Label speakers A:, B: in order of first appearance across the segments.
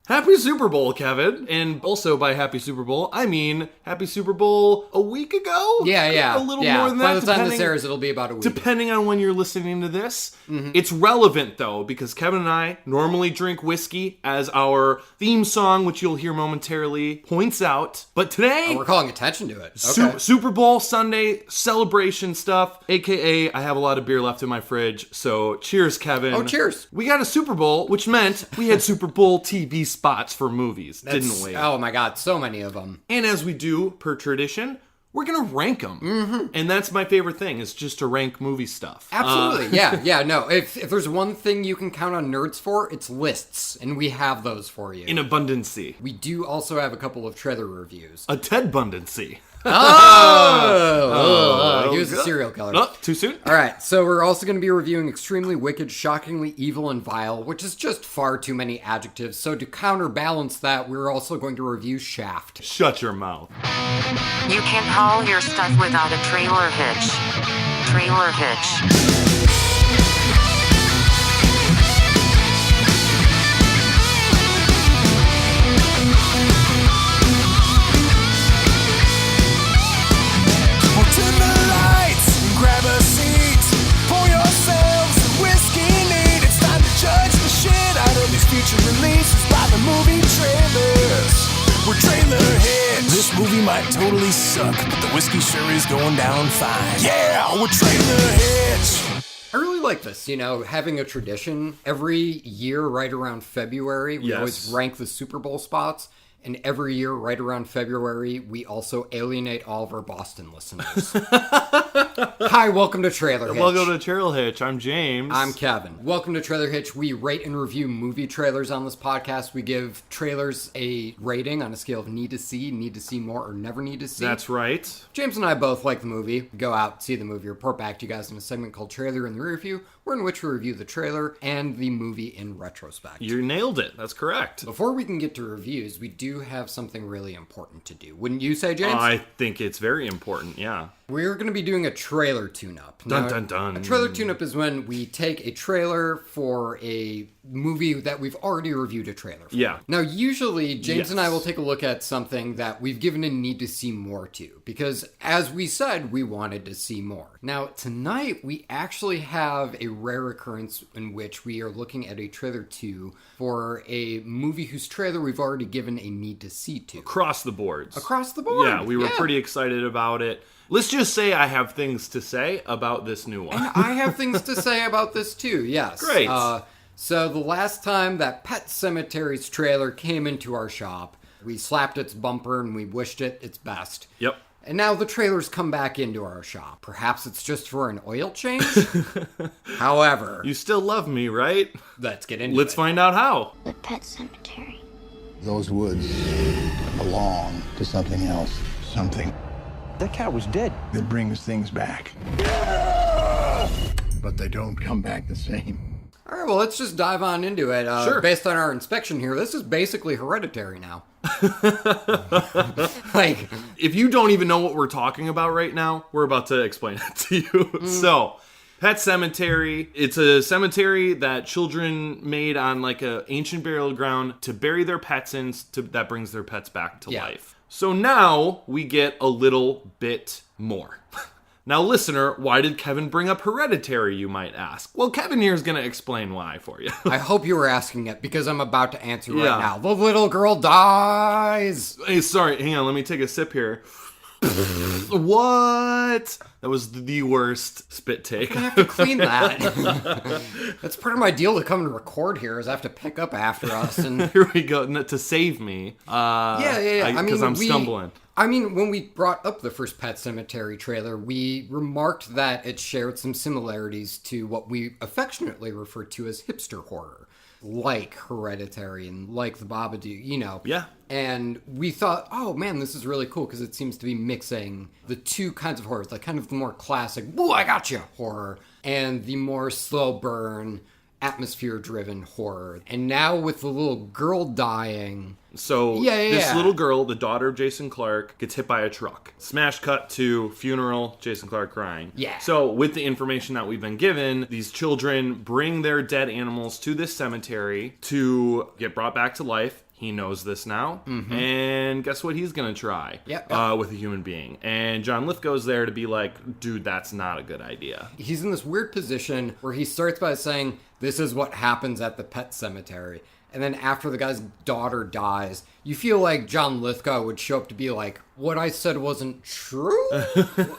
A: Happy Super Bowl, Kevin. And also by Happy Super Bowl, I mean Happy Super Bowl a week ago?
B: Yeah.
A: A little more than that.
B: By the time this airs, it'll be about a week.
A: Depending on when you're listening to this. Mm-hmm. It's relevant, though, because Kevin and I normally drink whiskey, as our theme song, which you'll hear momentarily, points out. But today...
B: we're calling attention to it. Okay.
A: Super Bowl Sunday celebration stuff, a.k.a. I have a lot of beer left in my fridge, so cheers, Kevin.
B: Oh, cheers.
A: We got a Super Bowl, which meant we had Super Bowl TV spots for movies, didn't we?
B: Oh my God, so many of them.
A: And as we do per tradition, we're going to rank them. Mm-hmm. And that's my favorite thing, is just to rank movie stuff.
B: Absolutely, yeah, no. If there's one thing you can count on nerds for, it's lists, and we have those for you.
A: In abundancy.
B: We do also have a couple of trailer reviews.
A: A Ted-bundancy.
B: He was a serial killer.
A: Oh, too soon?
B: All right, so we're also going to be reviewing Extremely Wicked, Shockingly Evil, and Vile, which is just far too many adjectives. So to counterbalance that, we're also going to review Shaft.
A: Shut your mouth.
C: You can't haul your stuff without a trailer hitch. Trailer hitch.
D: Grab a seat, pour yourselves a whiskey neat. It's time to judge the shit out of these future releases by the movie trailers. We're trailer hits. This movie might totally suck, but the whiskey sure is going down fine. Yeah, we're trailer hits.
B: I really like this, having a tradition. Every year, right around February, we always rank the Super Bowl spots. And every year, right around February, we also alienate all of our Boston listeners. Hi, welcome to Trailer Hitch.
A: Welcome to Trailer Hitch. I'm James.
B: I'm Kevin. Welcome to Trailer Hitch. We rate and review movie trailers on this podcast. We give trailers a rating on a scale of need to see more, or never need to see.
A: That's right.
B: James and I both like the movie. Go out, see the movie, report back to you guys in a segment called Trailer in the Rear View, in which we review the trailer and the movie in retrospect.
A: You nailed it. That's correct.
B: Before we can get to reviews, we do have something really important to do. Wouldn't you say, James?
A: I think it's very important, yeah.
B: We're going to be doing a trailer tune-up.
A: Dun, dun, dun.
B: A trailer tune-up is when we take a trailer for a movie that we've already reviewed a trailer for.
A: Yeah.
B: Now, usually, James and I will take a look at something that we've given a need to see more to, because as we said, we wanted to see more. Now, tonight, we actually have a rare occurrence in which we are looking at a trailer to for a movie whose trailer we've already given a need to see to.
A: Across the boards.
B: Across the board.
A: Yeah, we were pretty excited about it. Let's just say I have things to say about this new one.
B: And I have things to say about this too, yes.
A: Great.
B: So the last time that Pet Semetary's trailer came into our shop, we slapped its bumper and we wished it its best.
A: Yep.
B: And now the trailers come back into our shop. Perhaps it's just for an oil change? However...
A: You still love me, right?
B: Let's get into it.
A: Let's find out how.
E: The Pet Semetary.
F: Those woods belong to something else. Something
G: that cat was dead.
F: that brings things back. But they don't come back the same.
B: All right, well, let's just dive on into it.
A: Sure.
B: Based on our inspection here, this is basically Hereditary now.
A: If you don't even know what we're talking about right now, we're about to explain it to you. So, Pet Semetary, it's a cemetery that children made on like a ancient burial ground to bury their pets in, that brings their pets back to life. So now we get a little bit more. Now, listener, why did Kevin bring up Hereditary, you might ask? Well, Kevin here is going to explain why for you.
B: I hope you were asking it, because I'm about to answer right now. The little girl dies!
A: Hey, sorry, hang on, let me take a sip here. What? That was the worst spit take.
B: I have to clean that. That's part of my deal to come and record here, is I have to pick up after us. And
A: here we go, to save me.
B: Yeah.
A: Because I'm stumbling.
B: I mean, when we brought up the first Pet Semetary trailer, we remarked that it shared some similarities to what we affectionately refer to as hipster horror, like Hereditary and like The Babadook,
A: Yeah.
B: And we thought, oh man, this is really cool, because it seems to be mixing the two kinds of horrors, like kind of the more classic, "Woo, I gotcha" horror, and the more slow burn, atmosphere-driven horror. And now with the little girl dying...
A: So this little girl, the daughter of Jason Clarke, gets hit by a truck. Smash cut to funeral, Jason Clarke crying.
B: Yeah.
A: So with the information that we've been given, these children bring their dead animals to this cemetery to get brought back to life. He knows this now, and guess what he's going to try with a human being. And John Lithgow's there to be like, dude, that's not a good idea.
B: He's in this weird position where he starts by saying, this is what happens at the Pet Semetary. And then after the guy's daughter dies, you feel like John Lithgow would show up to be like, what I said wasn't true?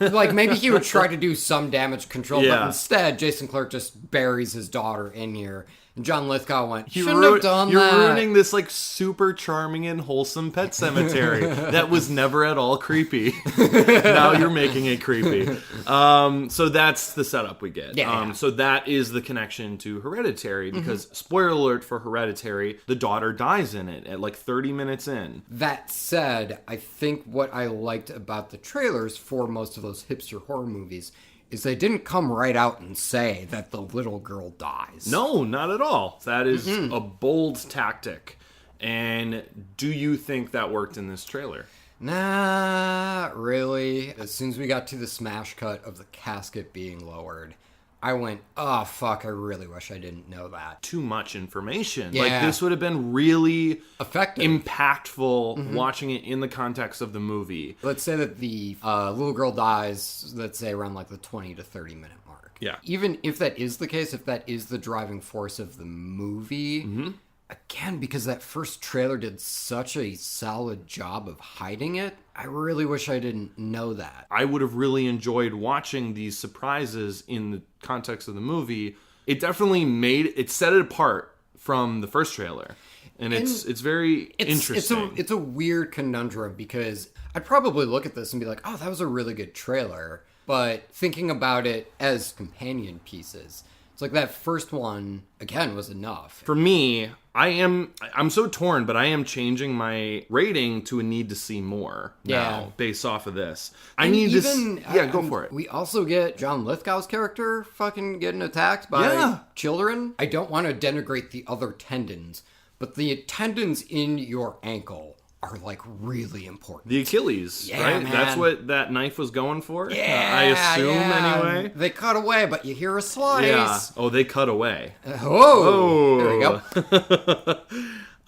B: Like, maybe he would try to do some damage control, but instead, Jason Clarke just buries his daughter in here. And John Lithgow went, shouldn't have done that.
A: You're ruining this, like, super charming and wholesome Pet Semetary that was never at all creepy. Now you're making it creepy. So that's the setup we get. So that is the connection to Hereditary, because, spoiler alert for Hereditary, the daughter dies in it at, like, 30 minutes in.
B: That said, I think what I liked about the trailers for most of those hipster horror movies is they didn't come right out and say that the little girl dies.
A: No, not at all. That is a bold tactic. And do you think that worked in this trailer?
B: Not really. As soon as we got to the smash cut of the casket being lowered, I went, oh, fuck, I really wish I didn't know that.
A: Too much information. Yeah. Like, this would have been really
B: effective,
A: impactful watching it in the context of the movie.
B: Let's say that the little girl dies, let's say, around, like, the 20 to 30 minute mark.
A: Yeah.
B: Even if that is the case, if that is the driving force of the movie, again, because that first trailer did such a solid job of hiding it, I really wish I didn't know that.
A: I would have really enjoyed watching these surprises in the context of the movie. It definitely set it apart from the first trailer. And it's very interesting.
B: It's a weird conundrum, because I'd probably look at this and be like, oh, that was a really good trailer. But thinking about it as companion pieces, it's like that first one, again, was enough.
A: For me, I'm so torn, but I am changing my rating to a need to see more now, based off of this. Go for it.
B: We also get John Lithgow's character fucking getting attacked by children. I don't want to denigrate the other tendons, but the tendons in your ankle are, like, really important.
A: The Achilles, right?
B: Man.
A: That's what that knife was going for? I assume, anyway.
B: They cut away, but you hear a slice.
A: Yeah. Oh, they cut away.
B: Oh. There we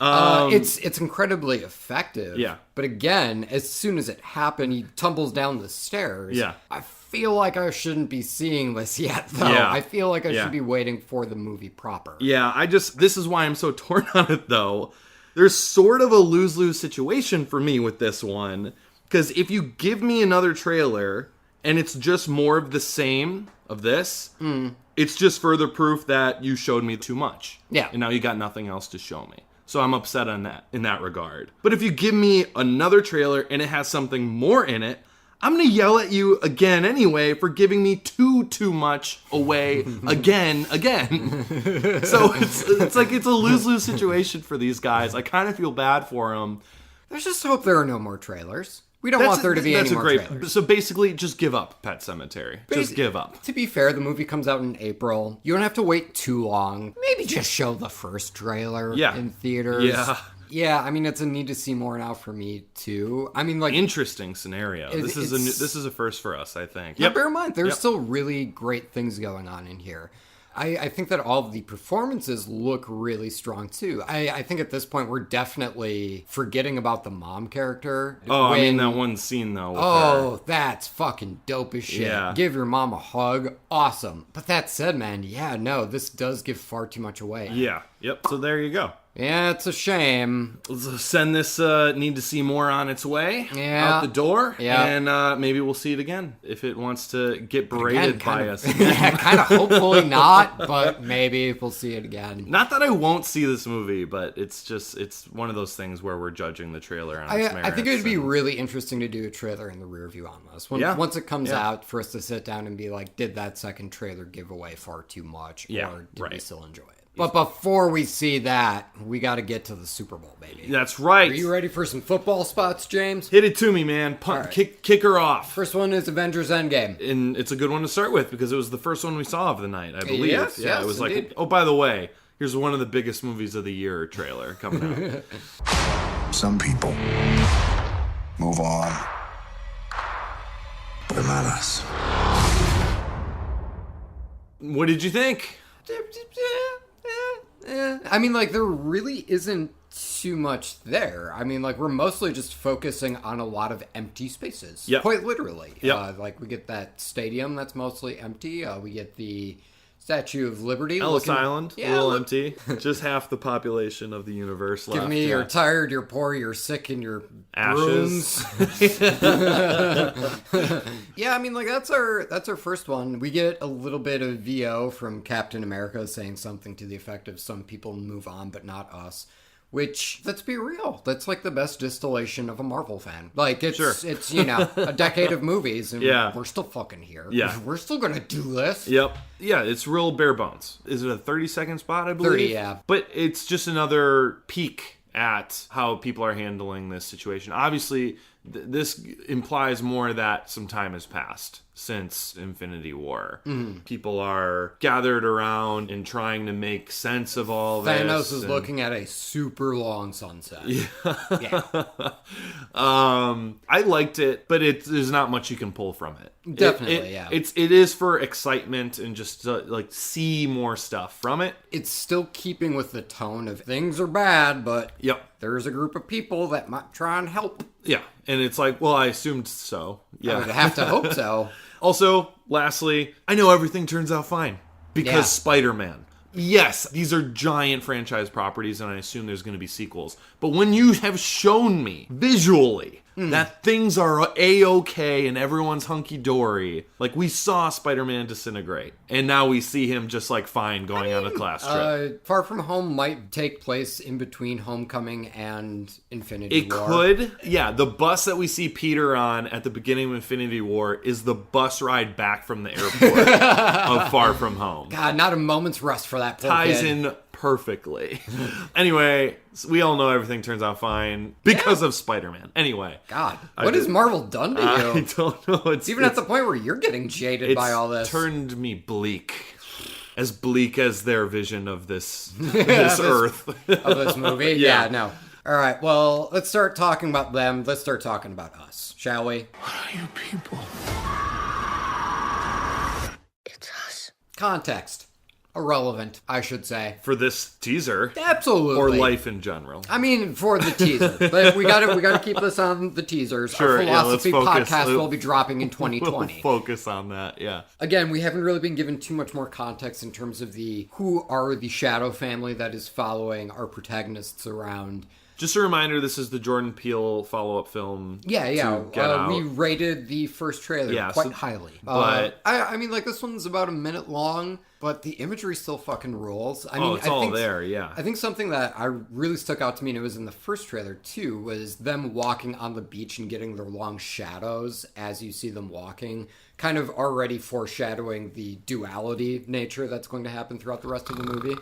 B: go. It's incredibly effective.
A: Yeah.
B: But again, as soon as it happened, he tumbles down the stairs.
A: Yeah.
B: I feel like I shouldn't be seeing this yet, though.
A: Yeah.
B: I feel like I should be waiting for the movie proper.
A: Yeah, this is why I'm so torn on it, though. There's sort of a lose-lose situation for me with this one. Because if you give me another trailer and it's just more of the same of this, it's just further proof that you showed me too much.
B: Yeah.
A: And now you got nothing else to show me. So I'm upset in that regard. But if you give me another trailer and it has something more in it, I'm going to yell at you again anyway for giving me too much away again. So it's like it's a lose-lose situation for these guys. I kind of feel bad for them.
B: Let's just hope there are no more trailers. We don't want there to be any more trailers.
A: So basically, just give up, Pet Semetary. Just give up.
B: To be fair, the movie comes out in April. You don't have to wait too long. Maybe just show the first trailer in theaters. Yeah, I mean, it's a need to see more now for me, too. I mean, like...
A: Interesting scenario. This is a first for us, I think.
B: Yeah, bear in mind, there's still really great things going on in here. I think that all of the performances look really strong, too. I think at this point, we're definitely forgetting about the mom character.
A: I mean, that one scene, though. With her.
B: That's fucking dope as shit.
A: Yeah.
B: Give your mom a hug. Awesome. But that said, man, this does give far too much away.
A: Yeah. Yep. So there you go.
B: Yeah, it's a shame.
A: Let's send this need to see more on its way out the door.
B: Yeah.
A: And maybe we'll see it again if it wants to get berated by us.
B: Kind of hopefully not, but maybe we'll see it again.
A: Not that I won't see this movie, but it's one of those things where we're judging the trailer on its merits.
B: I think it would be really interesting to do a trailer in the rear view on this. Once it comes out, for us to sit down and be like, did that second trailer give away far too much? Or did we still enjoy it? But before we see that, we got to get to the Super Bowl, baby.
A: That's right.
B: Are you ready for some football spots, James?
A: Hit it to me, man. Kick her off.
B: First one is Avengers Endgame.
A: And it's a good one to start with because it was the first one we saw of the night, I believe.
B: Yes,
A: it was
B: indeed.
A: like, oh, by the way, here's one of the biggest movies of the year trailer coming out.
F: Some people move on, but not us.
A: What did you think?
B: I mean, like, there really isn't too much there. I mean, like, we're mostly just focusing on a lot of empty spaces.
A: Yep.
B: Quite literally.
A: Yep.
B: Like, we get that stadium that's mostly empty. We get the Statue of Liberty.
A: Ellis Island, a little
B: look-
A: empty. Just half the population of the universe left.
B: Give me
A: yeah.
B: you're tired, you're poor, you're sick, and you're
A: Ashes.
B: brooms. Yeah, I mean, like, that's our first one. We get a little bit of VO from Captain America saying something to the effect of some people move on, but not us. Which, let's be real, that's like the best distillation of a Marvel fan. Like, it's,
A: Sure.
B: it's you know, a decade of movies, and
A: Yeah.
B: we're still fucking here.
A: Yeah.
B: We're still gonna do this.
A: Yep. Yeah, it's real bare bones. Is it a 30-second spot, I believe?
B: 30, yeah.
A: But it's just another peek at how people are handling this situation. Obviously, this implies more that some time has passed since Infinity War. People are gathered around and trying to make sense of all this.
B: Thanos is
A: and-
B: looking at a super long sunset. Yeah.
A: I liked it, but there's not much you can pull from it.
B: Definitely, yeah.
A: It is for excitement and just to, like, see more stuff from it.
B: It's still keeping with the tone of things are bad, but
A: Yep.
B: there's a group of people that might try and help.
A: Yeah, and it's like, well, I assumed so.
B: I would
A: Yeah.
B: have to hope so.
A: Also, lastly, I know everything turns out fine because
B: Yeah.
A: Spider-Man. Yes, these are giant franchise properties, and I assume there's going to be sequels. But when you have shown me visually that things are A-okay and everyone's hunky-dory, like we saw Spider-Man disintegrate, and now we see him just like fine going on a class trip.
B: Far From Home might take place in between Homecoming and Infinity
A: It
B: War.
A: could. Yeah, the bus that we see Peter on at the beginning of Infinity War is the bus ride back from the airport of Far From Home.
B: God, not a moment's rest for that poor
A: Ties
B: kid.
A: in perfectly. Anyway, we all know everything turns out fine because of Spider-Man. Anyway.
B: God,
A: I
B: what has
A: did-
B: Marvel done to you?
A: I don't know. It's
B: Even at the point where you're getting jaded
A: it's
B: by all this.
A: turned me bleak. As bleak as their vision of this Earth.
B: of this movie.
A: Yeah.
B: Yeah, no. All right, well, let's start talking about them. Let's start talking about us, shall we?
F: You people.
C: It's us.
B: Context. Irrelevant, I should say.
A: For this teaser.
B: Absolutely.
A: Or life in general.
B: I mean, for the teaser. But we gotta keep this on the teasers.
A: Sure,
B: Our
A: yeah, let's
B: philosophy
A: focus.
B: podcast will be dropping in
A: We'll
B: 2020.
A: focus on that, yeah.
B: Again, we haven't really been given too much more context in terms of who are the Shadow family that is following our protagonists around.
A: Just a reminder, this is the Jordan Peele follow-up film.
B: Yeah.
A: to Get Out.
B: We rated the first trailer
A: Yeah,
B: quite
A: so-
B: highly.
A: but-
B: I mean, like, this one's about a minute long, but the imagery still fucking rules. I mean,
A: It's all there, yeah.
B: I think something that I really stuck out to me, and it was in the first trailer too, was them walking on the beach and getting their long shadows as you see them walking, kind of already foreshadowing the duality nature that's going to happen throughout the rest of the movie.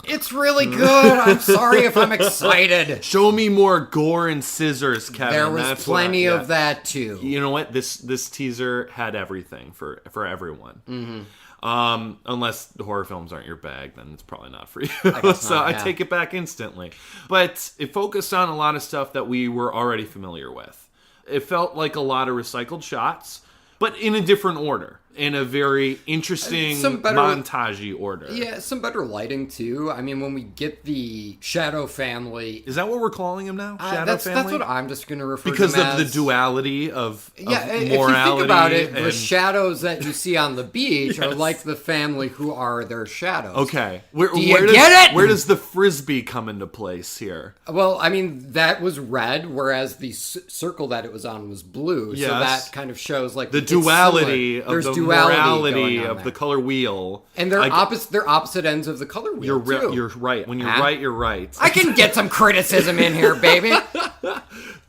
B: It's really good. I'm sorry if I'm excited.
A: Show me more gore and scissors, Kevin.
B: There was
A: That's what
B: plenty
A: yeah.
B: of that too.
A: You know what? This teaser had everything for everyone. Mm-hmm. Unless the horror films aren't your bag, then it's probably not for you.
B: guess
A: So
B: not,
A: I
B: yeah.
A: take it back instantly. But it focused on a lot of stuff that we were already familiar with. It felt like a lot of recycled shots, but in a different order. In a very interesting
B: Some better-
A: montagey order.
B: Yeah, some better lighting too. I mean, when we get the Shadow family,
A: Is that what we're calling him now? Shadow
B: that's
A: Family?
B: what I'm just going to refer
A: Because
B: to
A: of
B: them
A: the
B: as.
A: duality of
B: Yeah, if you
A: morality.
B: think about it, the
A: and-
B: shadows that you see on the beach are
A: Yes.
B: like the family who are their shadows.
A: Okay. Where,
B: you
A: where does,
B: get it?
A: Where does the frisbee come into place here?
B: Well, I mean, that was red, whereas the circle that it was on was blue. So
A: Yes.
B: that kind of shows like
A: The
B: it's
A: duality
B: similar.
A: of
B: There's
A: the
B: duality
A: morality
B: going on
A: of
B: there.
A: the color wheel.
B: And they're
A: I-
B: opposite ends of the color wheel. too.
A: You're right. When you're
B: Huh?
A: right, you're right.
B: I can get some criticism in here, baby.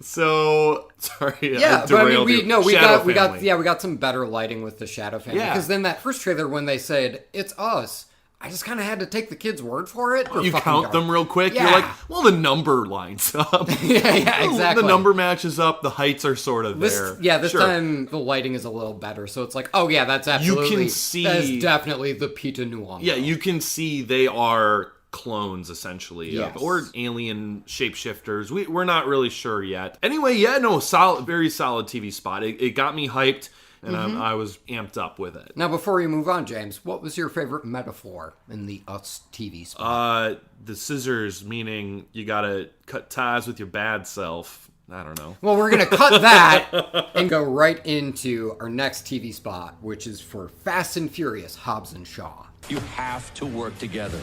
A: So sorry.
B: Yeah, but I mean, we
A: Shadow
B: got
A: Family.
B: we got some better lighting with the Shadow family.
A: Yeah.
B: Because then that first trailer, when they said it's us, I just kind of had to take the kid's word for it.
A: You count them real quick.
B: Yeah.
A: You're like, well, the number lines up.
B: yeah, exactly.
A: The number matches up. The heights are sort of
B: This
A: there.
B: this
A: Sure.
B: time the lighting is a little better, so it's like, oh yeah, that's absolutely.
A: see-
B: That's definitely the Pita Nuang.
A: Yeah, you can see they are clones essentially
B: Yes.
A: or alien shapeshifters. We're not really sure yet. Anyway, yeah, no, solid, very solid TV spot. It got me hyped. and I was amped up with it.
B: Now, before you move on, James, what was your favorite metaphor in the Us TV spot?
A: The scissors, meaning you gotta cut ties with your bad self. I don't know.
B: Well, we're going to cut that and go right into our next TV spot, which is for Fast and Furious, Hobbs and Shaw.
E: You have to work together.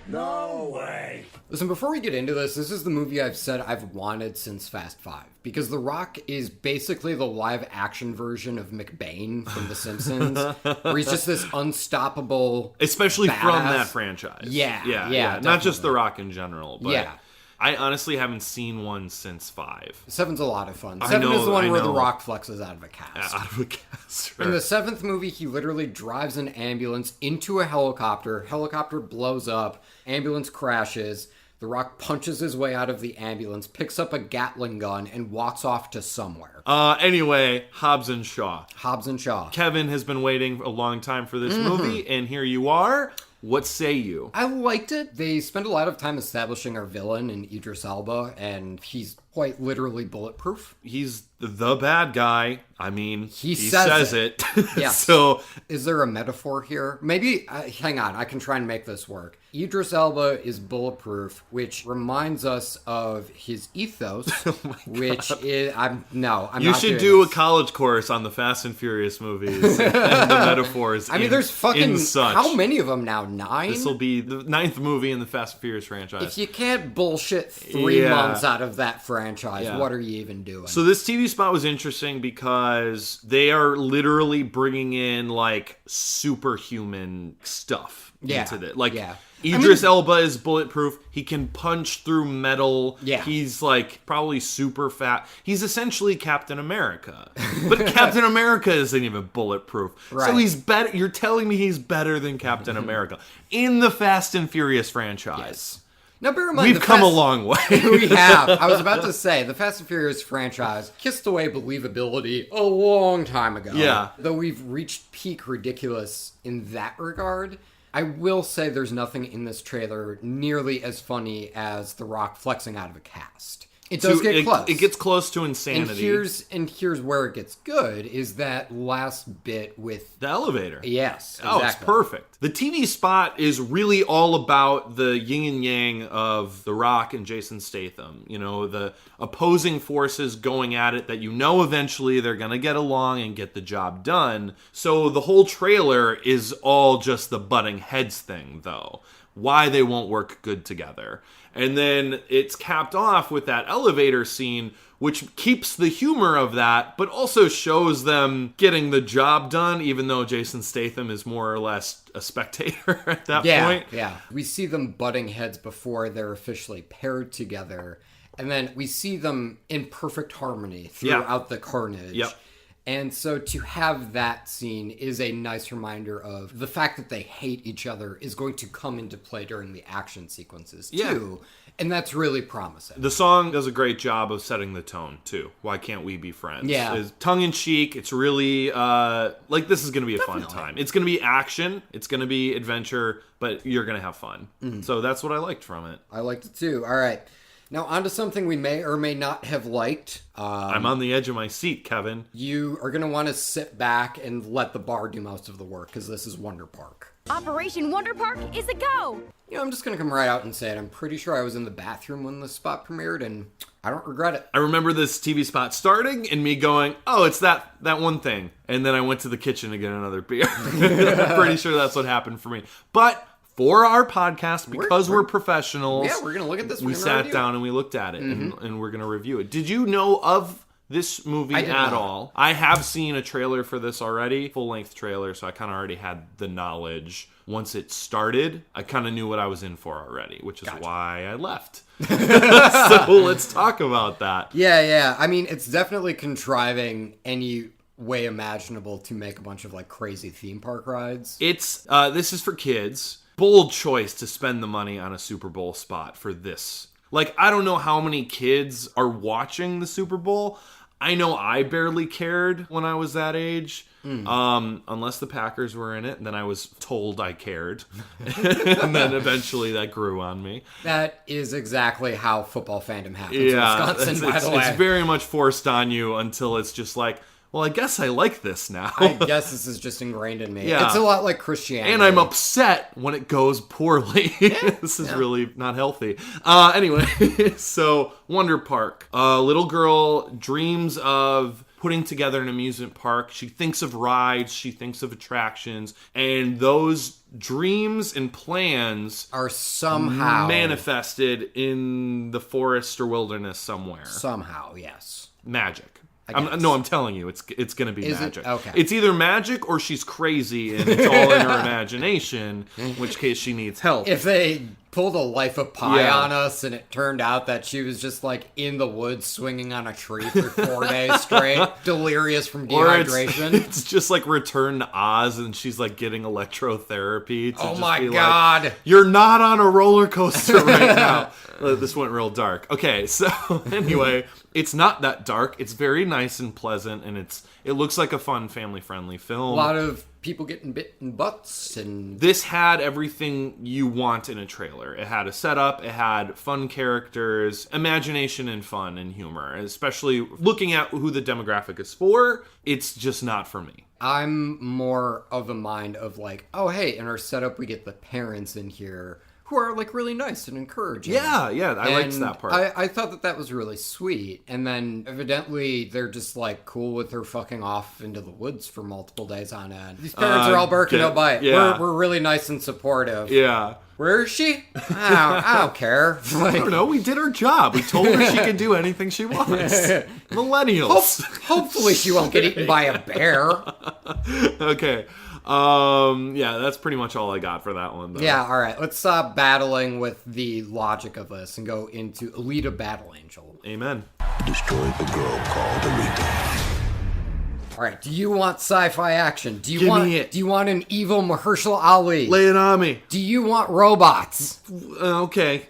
D: No way.
B: Listen, before we get into this is the movie I've said I've wanted since Fast 5. Because The Rock is basically the live-action version of McBain from The Simpsons. Where he's just this unstoppable
A: Especially
B: badass.
A: from that franchise.
B: Yeah.
A: Not just The Rock in general, but
B: Yeah.
A: I honestly haven't seen one since 5.
B: 7's a lot of fun.
A: I
B: 7 is
A: know,
B: the one
A: I
B: where The
A: know.
B: Rock flexes out of a cast.
A: Out of a cast.
B: In the 7th movie, he literally drives an ambulance into a helicopter. Helicopter blows up. Ambulance crashes. The Rock punches his way out of the ambulance, picks up a Gatling gun, and walks off to somewhere.
A: Anyway, Hobbs and Shaw.
B: Hobbs and Shaw.
A: Kevin has been waiting a long time for this movie, and here you are. What say you?
B: I liked it. They spend a lot of time establishing our villain in Idris Elba, and he's quite literally bulletproof.
A: He's the bad guy. I mean,
B: He
A: says
B: says
A: it.
B: Yes.
A: So,
B: Is there a metaphor here? Maybe, hang on, I can try and make this work. Idris Elba is bulletproof, which reminds us of his ethos, which is, I'm
A: you
B: not
A: should
B: doing
A: do
B: this.
A: a college course on the Fast and Furious movies and the metaphors.
B: I mean, there's fucking,
A: such.
B: how many of them now? 9?
A: This will be the 9th movie in the Fast and Furious franchise.
B: If you can't bullshit 3
A: Yeah.
B: months out of that franchise,
A: Yeah.
B: what are you even doing?
A: So this TV spot was interesting because they are literally bringing in like superhuman stuff into it. Like Idris Elba is bulletproof. He can punch through metal.
B: Yeah.
A: He's like probably super fat. He's essentially Captain America. But Captain America isn't even bulletproof.
B: Right.
A: So he's better. You're telling me he's better than Captain America in the Fast and Furious franchise.
B: Yes. Now, bear in mind,
A: We've come a long way.
B: We have. I was about to say, the Fast and Furious franchise kissed away believability a long time ago.
A: Yeah.
B: Though we've reached peak ridiculous in that regard, I will say there's nothing in this trailer nearly as funny as The Rock flexing out of a cast. It does get close.
A: It gets close to insanity.
B: And here's where it gets good, is that last bit with...
A: The elevator.
B: Yes,
A: Oh, it's
B: exactly.
A: perfect. The TV spot is really all about the yin and yang of The Rock and Jason Statham. You know, the opposing forces going at it that you know eventually they're going to get along and get the job done. So the whole trailer is all just the butting heads thing, though. Why they won't work good together. And then it's capped off with that elevator scene, which keeps the humor of that, but also shows them getting the job done, even though Jason Statham is more or less a spectator at that point.
B: Yeah. We see them butting heads before they're officially paired together. And then we see them in perfect harmony throughout the carnage.
A: Yep.
B: And so to have that scene is a nice reminder of the fact that they hate each other is going to come into play during the action sequences too. And that's really promising.
A: The song does a great job of setting the tone, too. Why can't we be friends?
B: Yeah.
A: It's tongue-in-cheek. It's really, like, this is going to be a fun time. It's going to be action. It's going to be adventure, but you're going to have fun. So that's what I liked from it.
B: I liked it too. All right. Now, on to something we may or may not have liked.
A: I'm on the edge of my seat, Kevin.
B: You are going to want to sit back and let the bar do most of the work, because this is Wonder Park.
G: Operation Wonder Park is a go!
B: You know, I'm just going to come right out and say it. I'm pretty sure I was in the bathroom when the spot premiered, and I don't regret it.
A: I remember this TV spot starting and me going, oh, it's that one thing. And then I went to the kitchen to get another beer. I'm pretty sure that's what happened for me. But for our podcast, because we're professionals,
B: Yeah, we're going to look at this.
A: we sat down and we looked at it, and we're going to review it. Did you know of this movie
B: I did
A: at
B: not.
A: all? I have seen a trailer for this already, full-length trailer, so I kind of already had the knowledge. Once it started, I kind of knew what I was in for already, which is why I left. So let's talk about that.
B: Yeah. I mean, it's definitely contriving any way imaginable to make a bunch of, like, crazy theme park rides.
A: It's this is for kids. Bold choice to spend the money on a Super Bowl spot for this. Like, I don't know how many kids are watching the Super Bowl. I know I barely cared when I was that age. Unless the Packers were in it, and then I was told I cared. And then eventually that grew on me.
B: That is exactly how football fandom happens in Wisconsin, by the way.
A: It's very much forced on you until it's just like, well, I guess I like this now.
B: I guess this is just ingrained in me.
A: Yeah.
B: It's a lot like Christianity.
A: And I'm upset when it goes poorly. This is really not healthy. Anyway, so Wonder Park. A little girl dreams of putting together an amusement park. She thinks of rides, she thinks of attractions, and those dreams and plans
B: are somehow
A: manifested in the forest or wilderness somewhere.
B: Somehow, yes.
A: Magic.
B: guess.
A: I'm telling you, it's going to be
B: Is
A: magic.
B: it? Okay.
A: It's either magic or she's crazy and it's all in her imagination, in which case she needs help.
B: If they pulled a Life of Pi
A: Yeah.
B: on us and it turned out that she was just like in the woods swinging on a tree for 4 days straight, delirious from
A: Or
B: dehydration.
A: it's just like Return to Oz and she's like getting electrotherapy to
B: Oh
A: just
B: my
A: be
B: God.
A: like, you're not on a roller coaster right now. This went real dark. Okay, so anyway, it's not that dark. It's very nice and pleasant, and it looks like a fun family-friendly film.
B: A lot of people getting bit in butts and...
A: This had everything you want in a trailer. It had a setup, it had fun characters, imagination and fun and humor. Especially looking at who the demographic is for, it's just not for me.
B: I'm more of a mind of like, oh hey, in our setup we get the parents in here who are like really nice and encouraging.
A: Yeah, I liked
B: And
A: that part.
B: I thought that was really sweet. And then evidently they're just like cool with her fucking off into the woods for multiple days on end. These parents are all barking no bite.
A: yeah.
B: We're really nice and supportive.
A: Yeah.
B: Where is she? I don't care.
A: I don't know, we did our job. We told her she could do anything she wants. Millennials.
B: Hopefully she won't get eaten by a bear.
A: Okay. Yeah, that's pretty much all I got for that one, though.
B: Yeah, all right. Let's stop battling with the logic of this and go into Alita Battle Angel.
A: Amen.
F: Destroyed the girl called Alita.
B: All right. Do you want sci-fi action? Do you
A: Give
B: want
A: me it.
B: Do you want an evil Mahershala Ali?
A: Lay it on me.
B: Do you want robots?
A: Okay.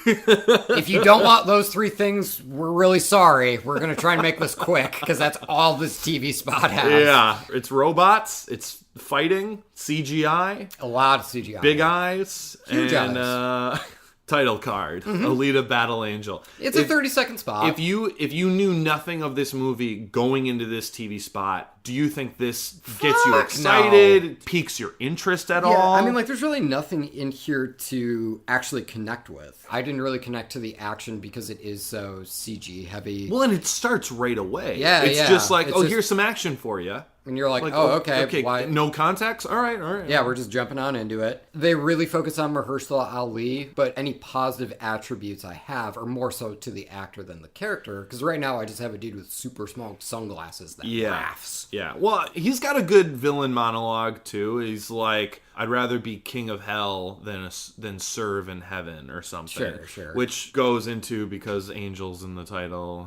B: If you don't want those three things, we're really sorry. We're going to try and make this quick because that's all this TV spot has.
A: Yeah. It's robots. It's fighting. CGI.
B: A lot of CGI.
A: Big eyes.
B: Huge
A: and,
B: eyes.
A: title card. Alita Battle Angel.
B: It's a 30-second spot.
A: If you knew nothing of this movie going into this TV spot, do you think this gets you
B: Fuck
A: excited, piques your interest at
B: Yeah,
A: all?
B: I mean, like, there's really nothing in here to actually connect with. I didn't really connect to the action because it is so CG heavy.
A: well, and it starts right away.
B: Yeah,
A: it's
B: yeah.
A: just like,
B: It's
A: oh,
B: just-
A: here's some action for you.
B: And you're like, oh, okay, why?
A: No context? All right.
B: Yeah, we're just jumping on into it. They really focus on Mahershala Ali, but any positive attributes I have are more so to the actor than the character. Because right now I just have a dude with super small sunglasses that laughs.
A: Yeah. Well, he's got a good villain monologue too. He's like, I'd rather be king of hell than serve in heaven or something.
B: Sure.
A: Which goes into, because angels in the title,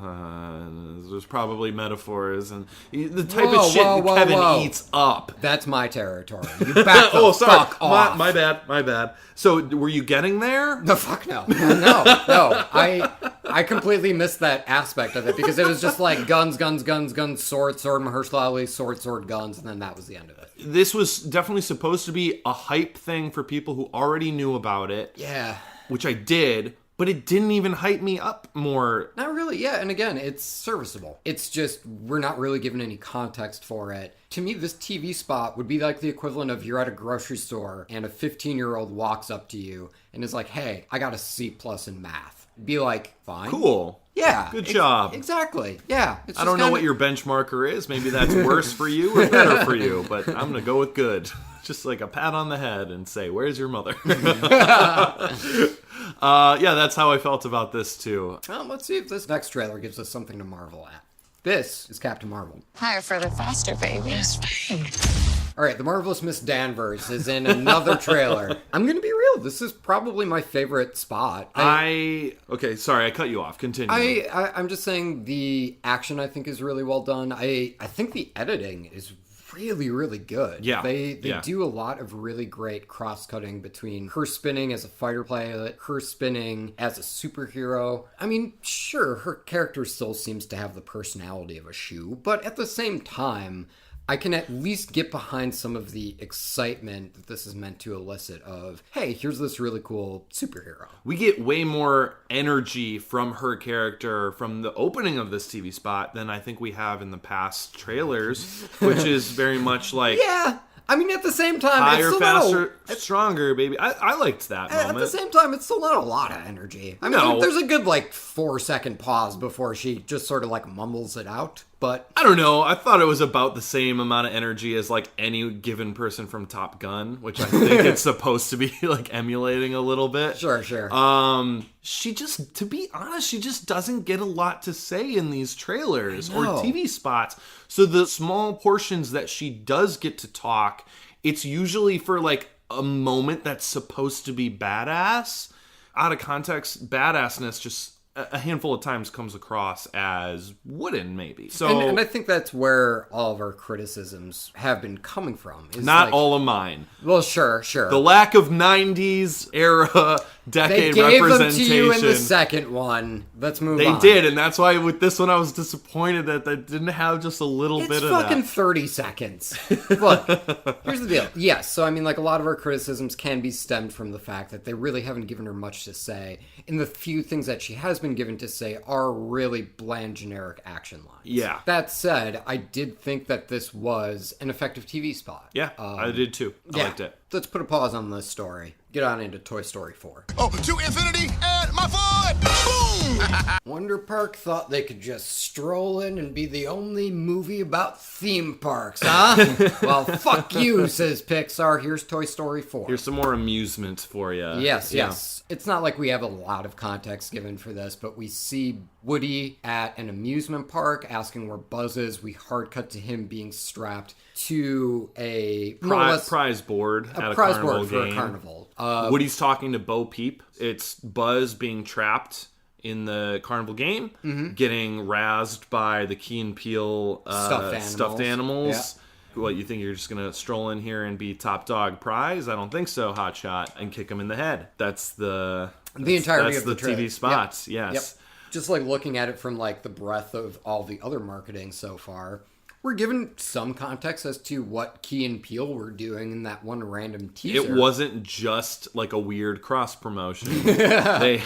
A: there's probably metaphors and the type of shit Kevin eats up.
B: That's my territory. You back the
A: Oh, sorry.
B: fuck off.
A: My bad. So, were you getting there?
B: No, fuck no. No. I completely missed that aspect of it because it was just like guns, sword, Mahershala Ali, sword, guns, and then that was the end of it.
A: This was definitely supposed to be a hype thing for people who already knew about it.
B: Yeah.
A: Which I did, but it didn't even hype me up more.
B: Not really, yeah. And again, it's serviceable. It's just, we're not really given any context for it. To me, this TV spot would be like the equivalent of you're at a grocery store and a 15-year-old walks up to you and is like, hey, I got a C+ in math. Be like, fine.
A: Cool.
B: Yeah.
A: Good job.
B: Exactly. Yeah. It's
A: I don't know what your benchmarker is. Maybe that's worse for you or better for you, but I'm going to go with good. Just like a pat on the head and say, where's your mother? Yeah, that's how I felt about this too.
B: Well, let's see if this next trailer gives us something to marvel at. This is Captain Marvel.
H: Higher, further, faster, baby.
B: All right, the Marvelous Miss Danvers is in another trailer. I'm going to be real. This is probably my favorite spot.
A: Okay, sorry, I cut you off. Continue.
B: I'm just saying the action, I think, is really well done. I think the editing is really, really good.
A: Yeah.
B: They do a lot of really great cross-cutting between her spinning as a fighter pilot, her spinning as a superhero. I mean, sure, her character still seems to have the personality of a shoe, but at the same time, I can at least get behind some of the excitement that this is meant to elicit of, hey, here's this really cool superhero.
A: We get way more energy from her character from the opening of this TV spot than I think we have in the past trailers, which is very much like...
B: Yeah. I mean, at the same time,
A: higher,
B: it's still
A: faster, stronger, baby. I liked that moment.
B: At the same time, it's still not a lot of energy. I mean, there's a good, 4-second pause before she just sort of, mumbles it out. But
A: I don't know. I thought it was about the same amount of energy as, any given person from Top Gun, which I think it's supposed to be, emulating a little bit.
B: Sure.
A: She just, to be honest, she just doesn't get a lot to say in these trailers or TV spots. So the small portions that she does get to talk, it's usually for a moment that's supposed to be badass. Out of context, badassness just a handful of times comes across as wooden, maybe. So,
B: and I think that's where all of our criticisms have been coming from.
A: Not all of mine.
B: Well, sure.
A: The lack of 90s era decade
B: they gave
A: representation.
B: Them to you in the second one. Let's move on.
A: They did, and that's why with this one I was disappointed that they didn't have just a little bit of that.
B: It's fucking 30 seconds. Look, here's the deal. Yes, so I mean, a lot of our criticisms can be stemmed from the fact that they really haven't given her much to say, and the few things that she has been given to say are really bland, generic action lines.
A: Yeah.
B: That said, I did think that this was an effective TV spot.
A: Yeah, I did too. I liked it.
B: Let's put a pause on this story. Get on into Toy Story 4.
D: Oh, to infinity and my foot! Boom!
B: Wonder Park thought they could just stroll in and be the only movie about theme parks, huh? Well, fuck you, says Pixar. Here's Toy Story 4.
A: Here's some more amusement for you.
B: Yes. It's not like we have a lot of context given for this, but we see Woody at an amusement park asking where Buzz is. We hard cut to him being strapped to a
A: prize board at a carnival
B: for
A: game.
B: A carnival.
A: Woody's talking to Bo Peep. It's Buzz being trapped in the carnival game, getting razzed by the Key and Peele stuffed animals. Yeah. What, you think you're just going to stroll in here and be top dog prize? I don't think so, hotshot, and kick him in the head. That's the entirety of the TV spots, yes.
B: Yep. Just looking at it from the breadth of all the other marketing so far, we're given some context as to what Key and Peele were doing in that one random teaser.
A: It wasn't just a weird cross promotion. They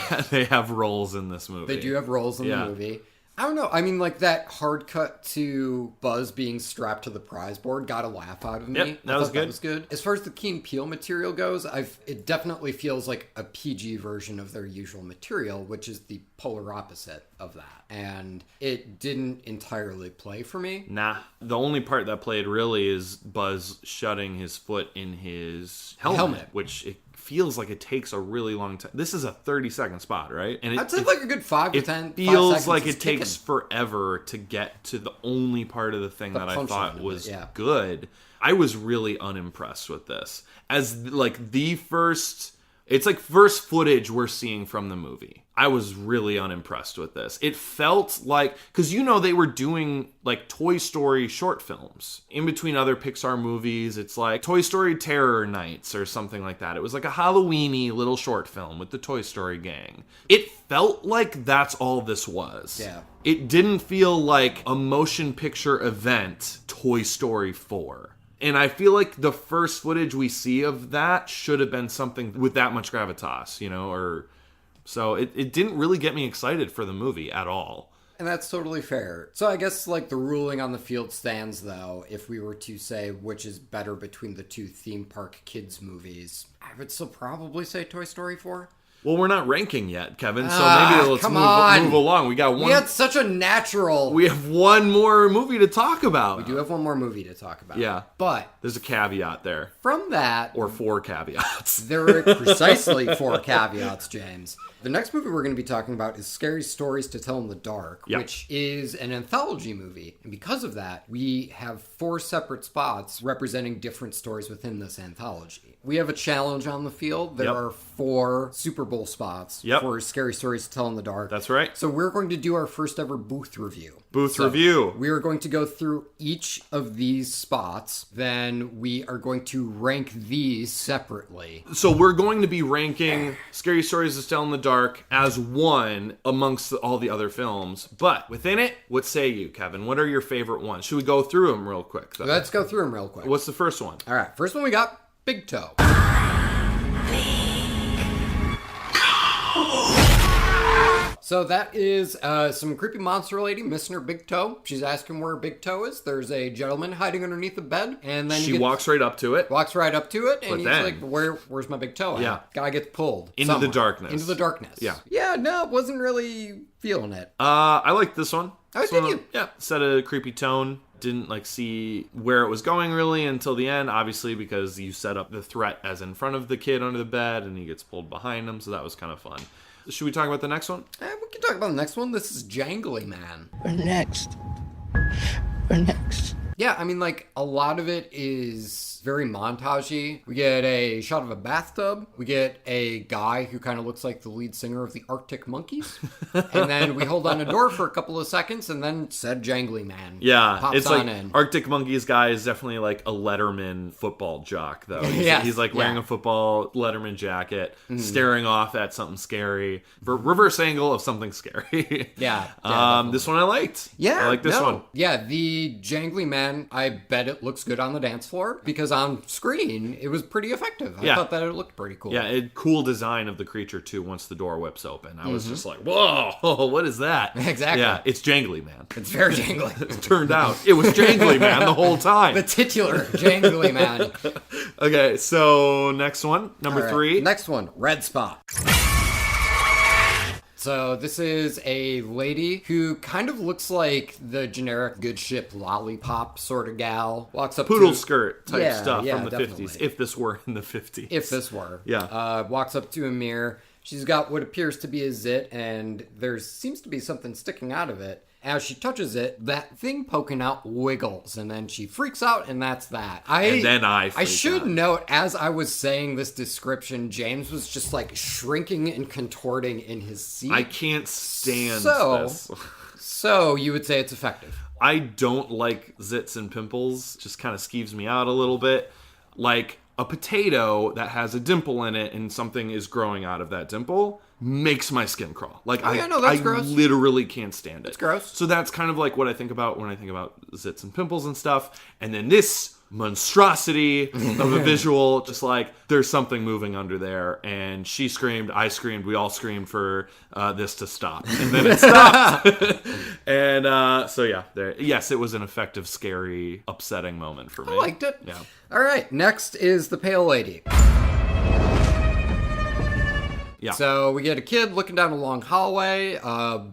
A: have roles in this movie.
B: They do have roles in the movie. I don't know. I mean, that hard cut to Buzz being strapped to the prize board got a laugh out of me.
A: Yep, that was good.
B: As far as the Key and Peele material goes, it definitely feels like a PG version of their usual material, which is the polar opposite of that. And it didn't entirely play for me.
A: Nah. The only part that played really is Buzz shutting his foot in his helmet. Which it feels like it takes a really long time. This is a 30-second spot, right? And
B: I'd say a good 5 to 10.
A: It feels like it takes forever to get to the only part of the thing that I thought was good. I was really unimpressed with this. As the first... It's first footage we're seeing from the movie. I was really unimpressed with this. It felt because they were doing Toy Story short films. In between other Pixar movies, it's Toy Story Terror Nights or something like that. It was a Halloween-y little short film with the Toy Story gang. It felt like that's all this was.
B: Yeah.
A: It didn't feel like a motion picture event, Toy Story 4. And I feel like the first footage we see of that should have been something with that much gravitas, So it didn't really get me excited for the movie at all.
B: And that's totally fair. So I guess the ruling on the field stands, though, if we were to say which is better between the two theme park kids movies, I would still probably say Toy Story 4.
A: Well, we're not ranking yet, Kevin, so maybe let's move along. We had
B: such a natural...
A: We have one more movie to talk about.
B: We do have one more movie to talk about.
A: Yeah.
B: But...
A: there's a caveat there.
B: From that...
A: Or 4 caveats.
B: There are precisely 4 caveats, James. The next movie we're going to be talking about is Scary Stories to Tell in the Dark, which is an anthology movie. And because of that, we have 4 separate spots representing different stories within this anthology. We have a challenge on the field. There are 4 Super Bowl memorable spots
A: Yep.
B: for Scary Stories to Tell in the Dark.
A: That's right.
B: So we're going to do our first ever booth review.
A: Review.
B: We are going to go through each of these spots. Then we are going to rank these separately.
A: So we're going to be ranking Scary Stories to Tell in the Dark as one amongst all the other films. But within it, what say you, Kevin? What are your favorite ones? Should we go through them real quick, though?
B: Let's go through them real quick.
A: What's the first one?
B: All right, first one we got Big Toe. So that is some creepy monster lady missing her big toe. She's asking where her big toe is. There's a gentleman hiding underneath the bed, and then
A: She walks right up to it.
B: walks right up to it, and
A: But
B: he's
A: then-
B: like, "Where's my big toe?"
A: Yeah.
B: Guy gets pulled
A: Into the
B: somewhere.
A: darkness.
B: Into the darkness.
A: Yeah.
B: Yeah. No, wasn't really feeling it.
A: I like this one.
B: Oh,
A: This
B: did
A: one,
B: you?
A: Yeah, set a creepy tone. Didn't like see where it was going really until the end, obviously, because you set up the threat as in front of the kid under the bed and he gets pulled behind him, so that was kind of fun. Should we talk about the next one?
B: We can talk about the next one. This is Jangly Man.
F: We're next. We're next.
B: Yeah, I mean, like, a lot of it is very montagey. We get a shot of a bathtub. We get a guy who kind of looks like the lead singer of the Arctic Monkeys. And then we hold on a door for a couple of seconds, and then said Jangly Man
A: Yeah,
B: pops
A: it's
B: on
A: like
B: in.
A: Arctic Monkeys guy is definitely like a Letterman football jock, though. He's like wearing
B: yeah.
A: a football Letterman jacket, staring off at something scary, reverse angle of something scary.
B: Yeah,
A: this one I liked.
B: Yeah,
A: I like this one.
B: Yeah, the Jangly Man, I bet it looks good on the dance floor because on screen it was pretty effective. I
A: Yeah.
B: thought that it looked pretty cool.
A: Yeah, cool design of the creature too. Once the door whips open, I was just like, "Whoa, what is that?"
B: Exactly.
A: Yeah, it's Jangly Man.
B: It's very jangly.
A: It turned out it was Jangly Man the whole time.
B: The titular Jangly Man.
A: Okay, so next one, number
B: All right,
A: 3.
B: Next one, Red Spot. So this is a lady who kind of looks like the generic good ship lollipop sort of gal. Walks up
A: Poodle
B: to
A: skirt type
B: Yeah,
A: stuff
B: yeah,
A: from the
B: definitely.
A: 50s, if this were in the 50s.
B: If this were.
A: Yeah.
B: Walks up to a mirror. She's got what appears to be a zit, and there seems to be something sticking out of it. As she touches it, that thing poking out wiggles, and then she freaks out, and that's that.
A: And then I
B: I
A: freak
B: should
A: out.
B: note, as I was saying this description, James was just like shrinking and contorting in his seat.
A: I can't stand
B: So-
A: this.
B: So you would say it's effective.
A: I don't like zits and pimples. Just kind of skeeves me out a little bit. Like a potato that has a dimple in it and something is growing out of that dimple makes my skin crawl. Like
B: yeah, no, that's
A: I
B: gross.
A: literally can't stand it.
B: It's gross.
A: So that's kind of like what I think about when I think about zits and pimples and stuff. And then this monstrosity of a visual, just like there's something moving under there, and she screamed, I screamed, we all screamed for this to stop, and then it stopped. And so yeah, yes, it was an effective, scary, upsetting moment for me.
B: I liked it.
A: Yeah.
B: All right, next is the Pale Lady.
A: Yeah.
B: So we get a kid looking down a long hallway,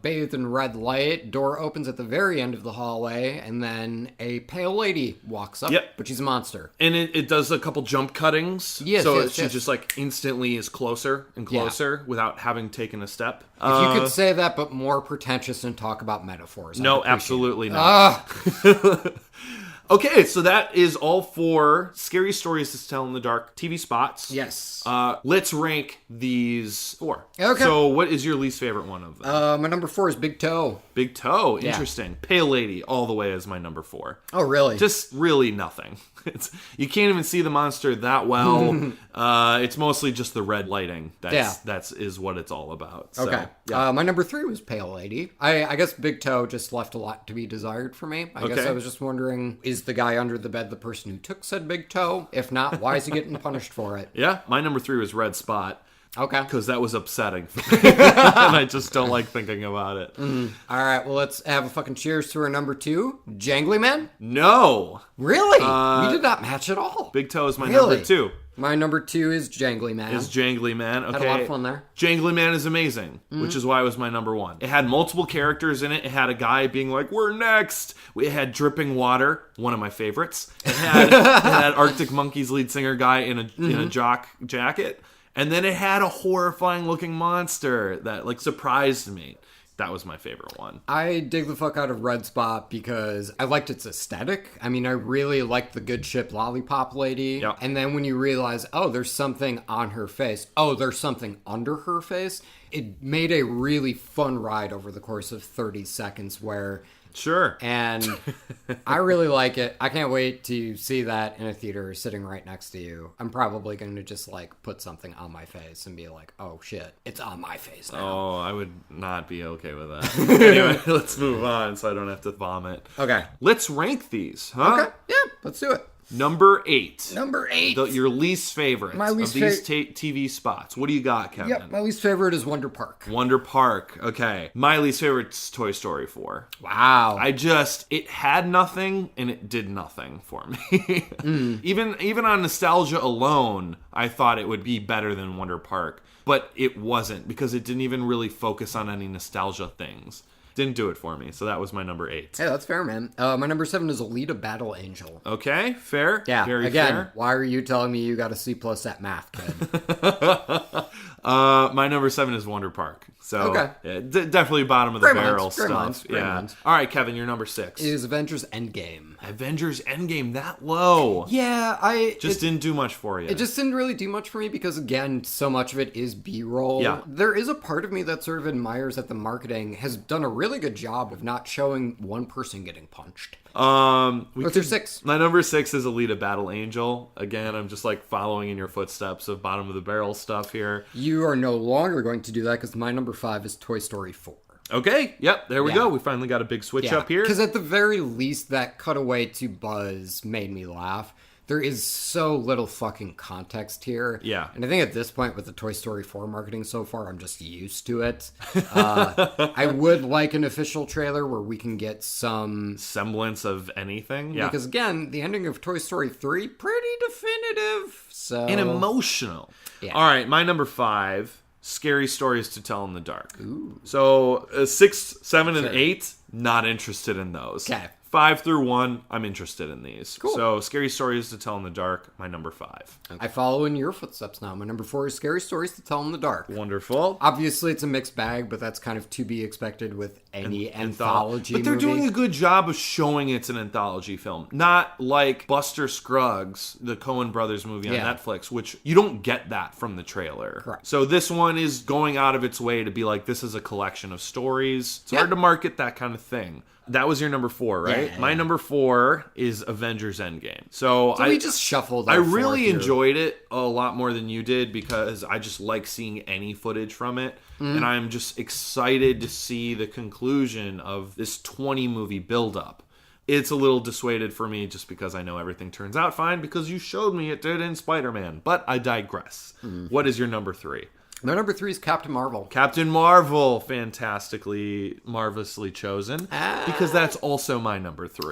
B: bathed in red light. Door opens at the very end of the hallway, and then a pale lady walks up.
A: Yep.
B: But she's a monster.
A: And it does a couple jump cuttings.
B: Yes,
A: so
B: yes,
A: she
B: yes.
A: just like instantly is closer and closer without having taken a step.
B: If you could say that, but more pretentious and talk about metaphors. I'd
A: No,
B: appreciate
A: absolutely
B: it.
A: not. Okay, so that is all for Scary Stories to Tell in the Dark TV spots.
B: Yes.
A: Let's rank these 4.
B: Okay.
A: So what is your least favorite one of them?
B: My number 4 is Big Toe.
A: Big Toe.
B: Yeah.
A: Interesting. Pale Lady all the way as my number 4.
B: Oh, really?
A: Just really nothing. You can't even see the monster that well. It's mostly just the red lighting. That's what it's all about. So,
B: Okay.
A: yeah.
B: My number 3 was Pale Lady. I guess Big Toe just left a lot to be desired for me. I guess
A: Okay.
B: I was just wondering, is the guy under the bed the person who took said Big Toe? If not, why is he getting punished for it?
A: Yeah, my number 3 was Red Spot.
B: Okay.
A: Because that was upsetting for me. And I just don't like thinking about it.
B: All right, well, let's have a fucking cheers to our number 2, Jangly Man.
A: No!
B: Really? We did not match at all.
A: Big Toe is my
B: Really?
A: number 2.
B: My number 2 is Jangly Man.
A: Is Jangly Man. Okay.
B: Had a lot of fun there.
A: Jangly Man is amazing, which is why it was my number 1. It had multiple characters in it. It had a guy being like, we're next. It had dripping water, one of my favorites. It had Arctic Monkeys lead singer guy in a jock jacket. And then it had a horrifying looking monster that like surprised me. That was my favorite one.
B: I dig the fuck out of Red Spot because I liked its aesthetic. I mean, I really liked the good ship lollipop lady.
A: Yeah.
B: And then when you realize, oh, there's something on her face. Oh, there's something under her face. It made a really fun ride over the course of 30 seconds where...
A: Sure.
B: And I really like it. I can't wait to see that in a theater sitting right next to you. I'm probably going to just like put something on my face and be like, oh shit, it's on my face now.
A: Oh, I would not be okay with that. Anyway, let's move on so I don't have to vomit.
B: Okay.
A: Let's rank these, huh?
B: Okay. Yeah, let's do it.
A: Number 8.
B: Number 8.
A: Your least favorite
B: My least
A: of these TV spots. What do you got, Kevin?
B: Yep, my least favorite is Wonder Park.
A: Wonder Park. Okay. My least favorite's Toy Story 4.
B: Wow.
A: It had nothing and it did nothing for me. Even on nostalgia alone, I thought it would be better than Wonder Park. But it wasn't because it didn't even really focus on any nostalgia things. Didn't do it for me, so that was my number 8.
B: Hey, that's fair, man. My number 7 is Alita Battle Angel.
A: Okay, fair.
B: Yeah,
A: very
B: again,
A: fair.
B: why are you telling me you got a C+ at math, kid?
A: My number 7 is Wonder Park. So,
B: okay.
A: Yeah, definitely bottom of the barrel stuff.
B: Great minds.
A: All right, Kevin, your number 6.
B: Is Avengers Endgame.
A: Avengers Endgame, that low.
B: Yeah,
A: didn't do much for you.
B: It just didn't really do much for me because, again, so much of it is B-roll.
A: Yeah.
B: There is a part of me that sort of admires that the marketing has done a really good job of not showing one person getting punched. What's your 6?
A: My number 6 is Alita Battle Angel. Again, I'm just like following in your footsteps of bottom of the barrel stuff here.
B: You are no longer going to do that because my number 5 is Toy Story 4.
A: Okay, yep, there we go. We finally got a big switch up here.
B: Because at the very least, that cutaway to Buzz made me laugh. There is so little fucking context here.
A: Yeah.
B: And I think at this point with the Toy Story 4 marketing so far, I'm just used to it. I would like an official trailer where we can get some
A: semblance of anything. Yeah.
B: Because again, the ending of Toy Story 3, pretty definitive. So
A: and emotional.
B: Yeah.
A: All right, my number 5, Scary Stories to Tell in the Dark.
B: Ooh.
A: So 6, 7, and 8, not interested in those.
B: Okay.
A: 5 through 1, I'm interested in these.
B: Cool.
A: So, Scary Stories to Tell in the Dark, my number 5.
B: I follow in your footsteps now. My number 4 is Scary Stories to Tell in the Dark.
A: Wonderful.
B: Obviously, it's a mixed bag, but that's kind of to be expected with any anthology
A: But they're
B: movie.
A: doing a good job of showing it's an anthology film. Not like Buster Scruggs, the Coen Brothers movie on Netflix, which you don't get that from the trailer.
B: Correct.
A: So this one is going out of its way to be like, this is a collection of stories. It's hard to market that kind of thing. That was your number 4, right?
B: Yeah.
A: My number 4 is Avengers Endgame. So
B: we just shuffled our
A: I really
B: 4th here.
A: enjoyed it a lot more than you did because I just like seeing any footage from it. And I'm just excited to see the conclusion of this 20 movie buildup. It's a little dissuaded for me just because I know everything turns out fine because you showed me it did in Spider-Man. But I digress. What is your number 3?
B: My number 3 is Captain Marvel.
A: Captain Marvel, fantastically, marvelously chosen, because that's also my number 3.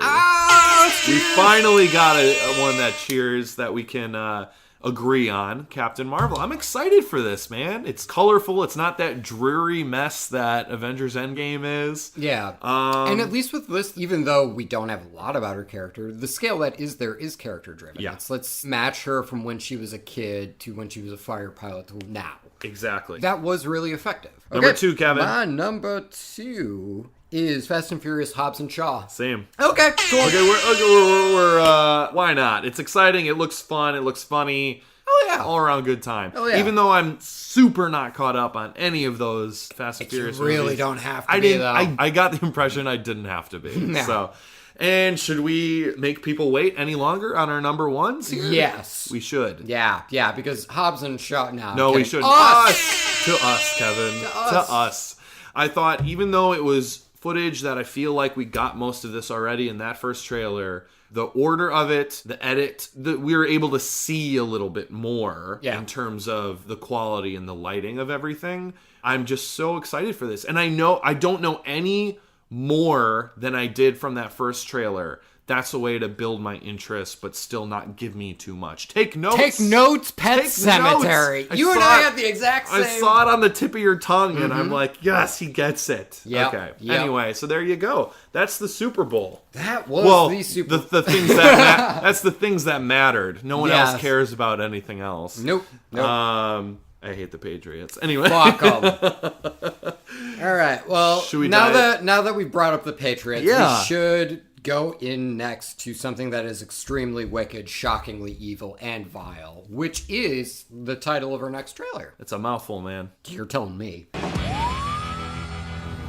A: We finally got one that cheers that we can agree on, Captain Marvel. I'm excited for this, man. It's colorful. It's not that dreary mess that Avengers Endgame is.
B: Yeah. And at least with this, even though we don't have a lot about her character, the scale that is there is character driven.
A: Yeah.
B: Let's match her from when she was a kid to when she was a fighter pilot to now.
A: Exactly.
B: That was really effective.
A: Number 2, Kevin.
B: My number 2 is Fast and Furious Hobbs and Shaw.
A: Same.
B: Okay, cool.
A: Okay, we're why not? It's exciting. It looks fun. It looks funny.
B: Oh, yeah.
A: All around good time.
B: Oh, yeah.
A: Even though I'm super not caught up on any of those Fast and Furious
B: You really
A: movies.
B: don't have to
A: I
B: be,
A: didn't.
B: though.
A: I got the impression I didn't have to be.
B: No.
A: So, and should we make people wait any longer on our number 1s here?
B: Yes.
A: We should.
B: Yeah, because Hobbs and Shaw now.
A: No, we shouldn't.
B: Us!
A: To us, Kevin. To us. I thought even though it was footage that I feel like we got most of this already in that first trailer, the order of it, the edit, we were able to see a little bit more in terms of the quality and the lighting of everything. I'm just so excited for this. And I don't know any more than I did from that first trailer. That's a way to build my interest, but still not give me too much. Take notes.
B: Take notes, Pet Semetary. You and I had the exact same.
A: I saw it on the tip of your tongue, and I'm like, yes, he gets it.
B: Yep.
A: Okay.
B: Yep.
A: Anyway, so there you go. That's the Super Bowl.
B: That was the Super Bowl.
A: The things that that's the things that mattered. No one else cares about anything else.
B: Nope.
A: I hate the Patriots. Anyway.
B: Fuck 'em. All right. Well,
A: Should we
B: now
A: dive-
B: that we've brought up the Patriots, we should go in next to something that is extremely wicked, shockingly evil, and vile, which is the title of our next trailer.
A: It's a mouthful, man.
B: You're telling me.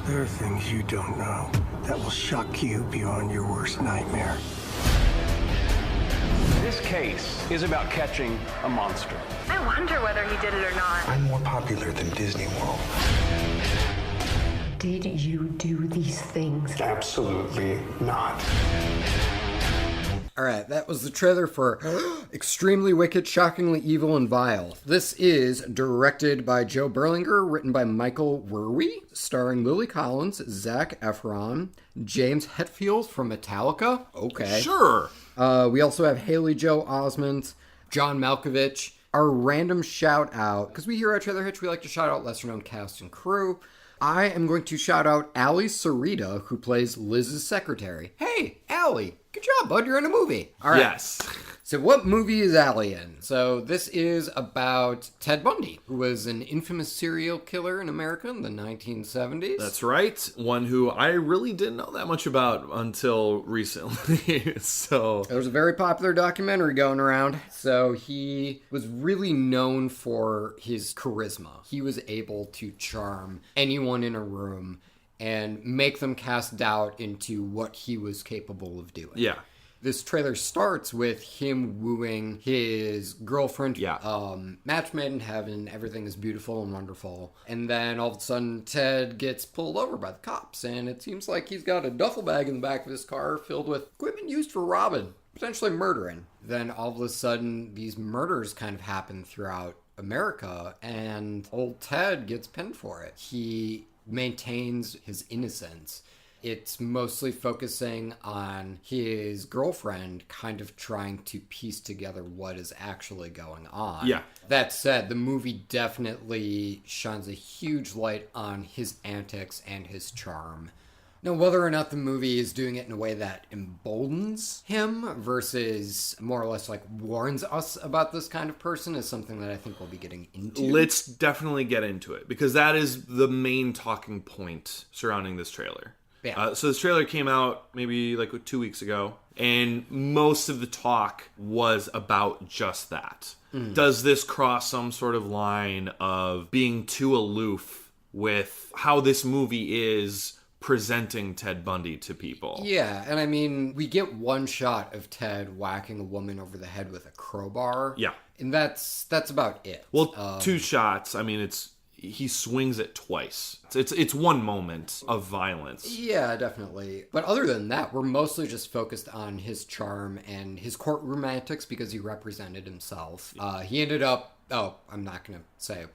I: There are things you don't know that will shock you beyond your worst nightmare.
J: This case is about catching a monster.
H: I wonder whether he did it or not.
I: I'm more popular than Disney World.
H: Did you do these things?
I: Absolutely not.
B: All right, that was the trailer for Extremely Wicked, Shockingly Evil, and Vile. This is directed by Joe Berlinger, written by Michael Werwey, starring Lily Collins, Zac Efron, James Hetfield from Metallica. Okay.
A: Sure.
B: We also have Haley Joel Osment, John Malkovich. Our random shout out, because we here at Trailer Hitch, we like to shout out lesser known cast and crew. I am going to shout out Ali Sarita, who plays Liz's secretary. Hey, Ali, good job, bud. You're in a movie. All right.
A: Yes.
B: So what movie is Ali in? So this is about Ted Bundy, who was an infamous serial killer in America in the 1970s.
A: That's right. One who I really didn't know that much about until recently. So
B: There's a very popular documentary going around. So he was really known for his charisma. He was able to charm anyone in a room and make them cast doubt into what he was capable of doing.
A: yeah.
B: This trailer starts with him wooing his girlfriend.
A: Yeah.
B: Match made in heaven. Everything is beautiful and wonderful. And then all of a sudden, Ted gets pulled over by the cops. And it seems like he's got a duffel bag in the back of his car filled with equipment used for robbing, potentially murdering. Then all of a sudden, these murders kind of happen throughout America. And old Ted gets pinned for it. He maintains his innocence. It's mostly focusing on his girlfriend kind of trying to piece together what is actually going on.
A: Yeah.
B: That said, the movie definitely shines a huge light on his antics and his charm. Now, whether or not the movie is doing it in a way that emboldens him versus more or less like warns us about this kind of person is something that I think we'll be getting into.
A: Let's definitely get into it, because that is the main talking point surrounding this trailer.
B: Yeah.
A: So this trailer came out maybe like 2 weeks ago, and most of the talk was about just that. Does this cross some sort of line of being too aloof with how this movie is presenting Ted Bundy to people?
B: Yeah, and I mean, we get one shot of Ted whacking a woman over the head with a crowbar.
A: Yeah.
B: And that's about it.
A: Well, 2 shots. I mean, he swings it twice. It's one moment of violence.
B: Yeah, definitely. But other than that, we're mostly just focused on his charm and his courtroom antics because he represented himself. He ended up... Oh, I'm not going to say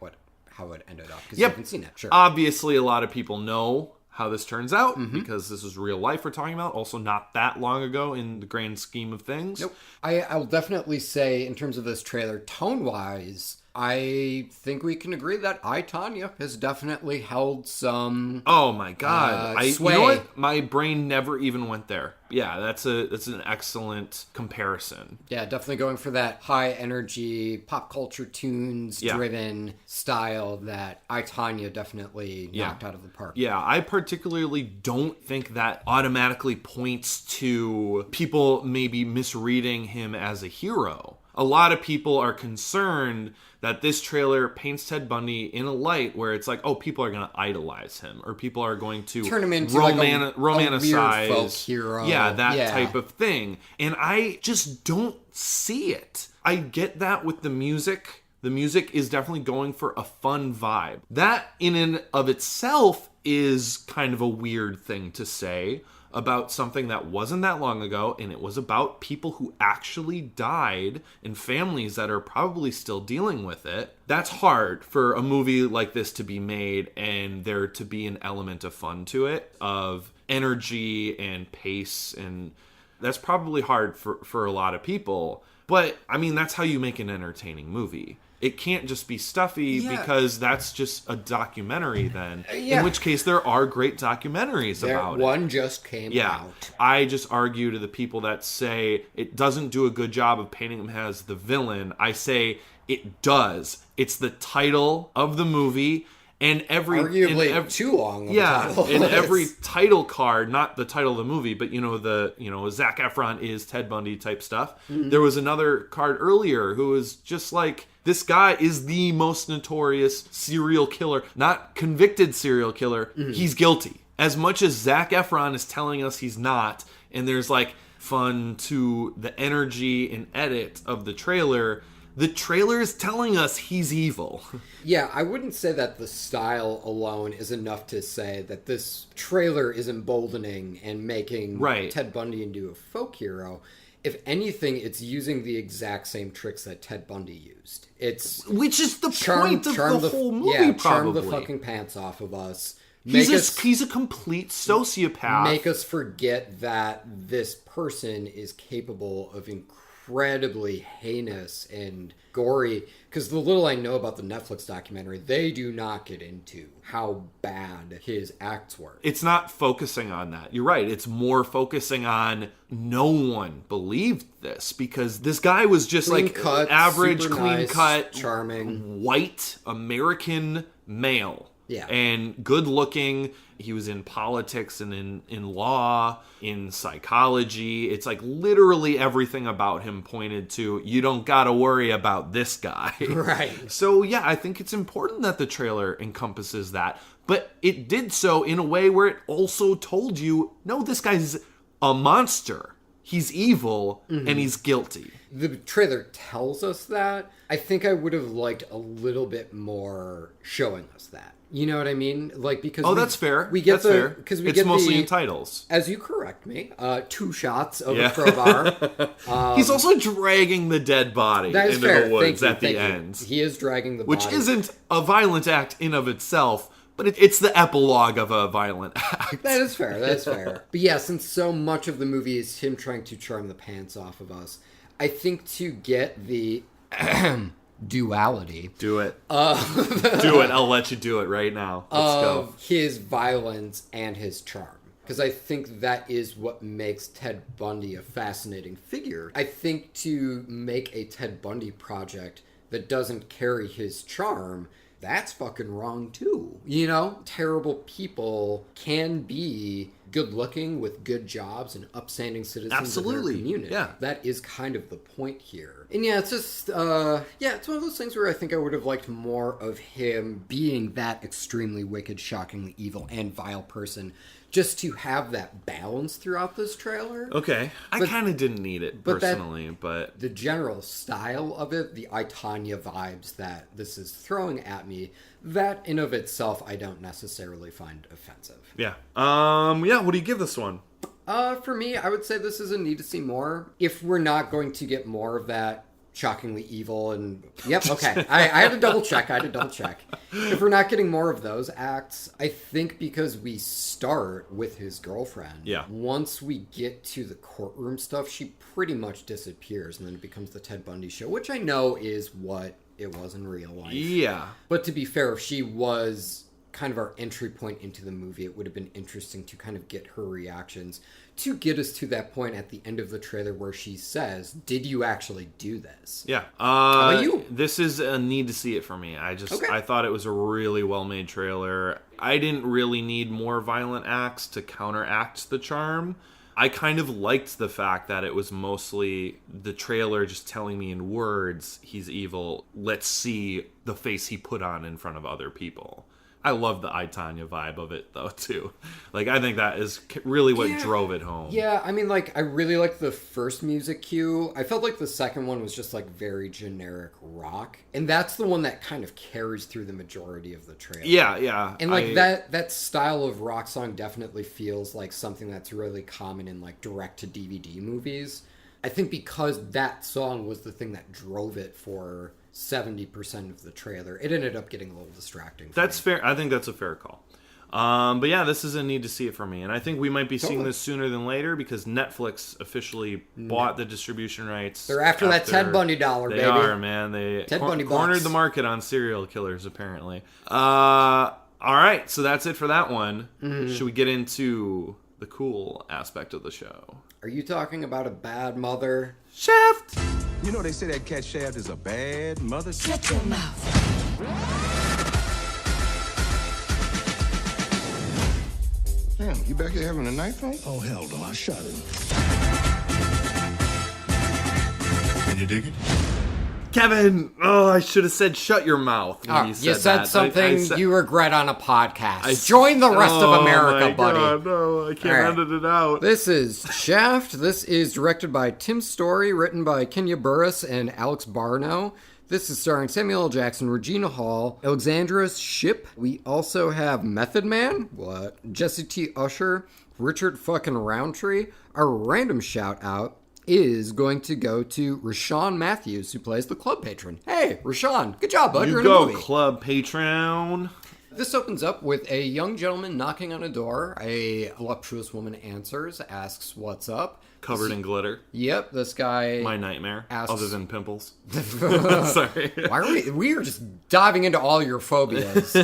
B: how it ended up because you haven't seen it. Sure.
A: Obviously, a lot of people know how this turns out because this is real life we're talking about. Also, not that long ago in the grand scheme of things.
B: Nope. I'll definitely say, in terms of this trailer, tone-wise, I think we can agree that I, Tanya, has definitely held some...
A: Oh my god.
B: Sway.
A: You know what? My brain never even went there. Yeah, that's an excellent comparison.
B: Yeah, definitely going for that high energy, pop culture tunes driven style that I, Tanya definitely knocked out of the park.
A: Yeah, I particularly don't think that automatically points to people maybe misreading him as a hero. A lot of people are concerned that this trailer paints Ted Bundy in a light where it's like, oh, people are going to idolize him, or people are going to
B: turn him into
A: romanticize,
B: a weird folk hero.
A: Yeah, that type of thing. And I just don't see it. I get that with the music. The music is definitely going for a fun vibe. That in and of itself is kind of a weird thing to say about something that wasn't that long ago, and it was about people who actually died and families that are probably still dealing with it. That's hard for a movie like this to be made and there to be an element of fun to it, of energy and pace, and that's probably hard for a lot of people. But, I mean, that's how you make an entertaining movie. It can't just be stuffy because that's just a documentary then. In which case, there are great documentaries about it.
B: One just came out.
A: I just argue to the people that say it doesn't do a good job of painting him as the villain. I say it does. It's the title of the movie, And
B: arguably too long.
A: In every title card, not the title of the movie, but Zac Efron is Ted Bundy type stuff. Mm-hmm. There was another card earlier who was just like, this guy is the most notorious serial killer, not convicted serial killer. Mm-hmm. He's guilty. As much as Zac Efron is telling us he's not, and there's like fun to the energy and edit of the trailer is telling us he's evil.
B: Yeah, I wouldn't say that the style alone is enough to say that this trailer is emboldening and making Ted Bundy into a folk hero. If anything, it's using the exact same tricks that Ted Bundy used.
A: Which is the point of the whole movie, probably.
B: Charm the fucking pants off of us.
A: He's a complete sociopath.
B: Make us forget that this person is capable of incredibly heinous and gory, because the little I know about the Netflix documentary, they do not get into how bad his acts were.
A: It's not focusing on that. You're right. It's more focusing on no one believed this, because this guy was just clean cut, average, clean cut,
B: charming,
A: white American male.
B: Yeah.
A: And good looking. He was in politics and in law, in psychology. It's like literally everything about him pointed to, you don't gotta worry about this guy.
B: Right.
A: So yeah, I think it's important that the trailer encompasses that. But it did so in a way where it also told you, no, this guy's a monster. He's evil, and he's guilty.
B: The trailer tells us that. I think I would have liked a little bit more showing us that. You know what I mean? Like, because
A: that's fair.
B: We get
A: fair. Because it's mostly in titles.
B: As you correct me, 2 shots of a crowbar.
A: He's also dragging the dead body into the woods at the end.
B: He is dragging the body,
A: which isn't a violent act in of itself, but it's the epilogue of a violent act.
B: That is fair. But yeah, since so much of the movie is him trying to charm the pants off of us, I think to get the duality.
A: Do it. Do it. I'll let you do it right now. Let's go.
B: His violence and his charm. Because I think that is what makes Ted Bundy a fascinating figure. I think to make a Ted Bundy project that doesn't carry his charm, that's fucking wrong too. You know, terrible people can be good looking with good jobs and upstanding citizens of their community.
A: Yeah.
B: That is kind of the point here. And yeah, it's just, it's one of those things where I think I would have liked more of him being that extremely wicked, shockingly evil, and vile person, just to have that balance throughout this trailer.
A: Okay. I kind of didn't need it personally, but
B: the general style of it, the I, Tonya vibes that this is throwing at me, that in of itself I don't necessarily find offensive.
A: Yeah. What do you give this one?
B: For me, I would say this is a need to see more. If we're not going to get more of that shockingly evil and... Yep, okay. I had to double check. If we're not getting more of those acts, I think because we start with his girlfriend, once we get to the courtroom stuff, she pretty much disappears, and then it becomes the Ted Bundy show, which I know is what it was in real life.
A: Yeah.
B: But to be fair, if she was kind of our entry point into the movie, it would have been interesting to kind of get her reactions to get us to that point at the end of the trailer where she says, did you actually do this?
A: Yeah.
B: How about you?
A: This is a need to see it for me. I thought it was a really well-made trailer. I didn't really need more violent acts to counteract the charm. I kind of liked the fact that it was mostly the trailer just telling me in words, he's evil. Let's see the face he put on in front of other people. I love the I, Tonya vibe of it, though, too. Like, I think that is really what drove it home.
B: Yeah, I mean, like, I really liked the first music cue. I felt like the second one was just, like, very generic rock. And that's the one that kind of carries through the majority of the trailer.
A: Yeah.
B: And, like, that style of rock song definitely feels like something that's really common in, like, direct-to-DVD movies. I think because that song was the thing that drove it for 70% of the trailer, it ended up getting a little distracting.
A: That's fair. I think that's a fair call. But yeah, this is a need to see it for me. And I think we might be seeing this sooner than later because Netflix officially bought the distribution rights.
B: They're after that Ted Bundy dollar, baby.
A: They are, man. They cornered the market on serial killers, apparently. All right, so that's it for that one. Mm-hmm. Should we get into the cool aspect of the show?
B: Are you talking about a bad mother?
A: Shaft!
K: You know they say that cat Shaft is a bad mother?
L: Shut your mouth.
K: Damn, you back there having a knife fight?
F: Oh, hell no, I shot him. Can you dig it?
A: Kevin, I should have said shut your mouth when you said
B: said
A: that.
B: something
A: I
B: you regret on a podcast. Join the rest of America, buddy.
A: God, no, I can't edit it out.
B: This is Shaft. This is directed by Tim Story, written by Kenya Burris and Alex Barno. This is starring Samuel L. Jackson, Regina Hall, Alexandra Shipp. We also have Method Man, Jesse T. Usher, Richard fucking Roundtree. Our random shout out is going to go to Rashawn Matthews, who plays the club patron. Hey, Rashawn, good job, bud. You're in a movie.
A: Club patron.
B: This opens up with a young gentleman knocking on a door. A voluptuous woman answers, asks what's up.
A: Covered in glitter.
B: Yep, this guy...
A: My nightmare,
B: asks,
A: other than pimples. Sorry.
B: Why are we are just diving into all your phobias.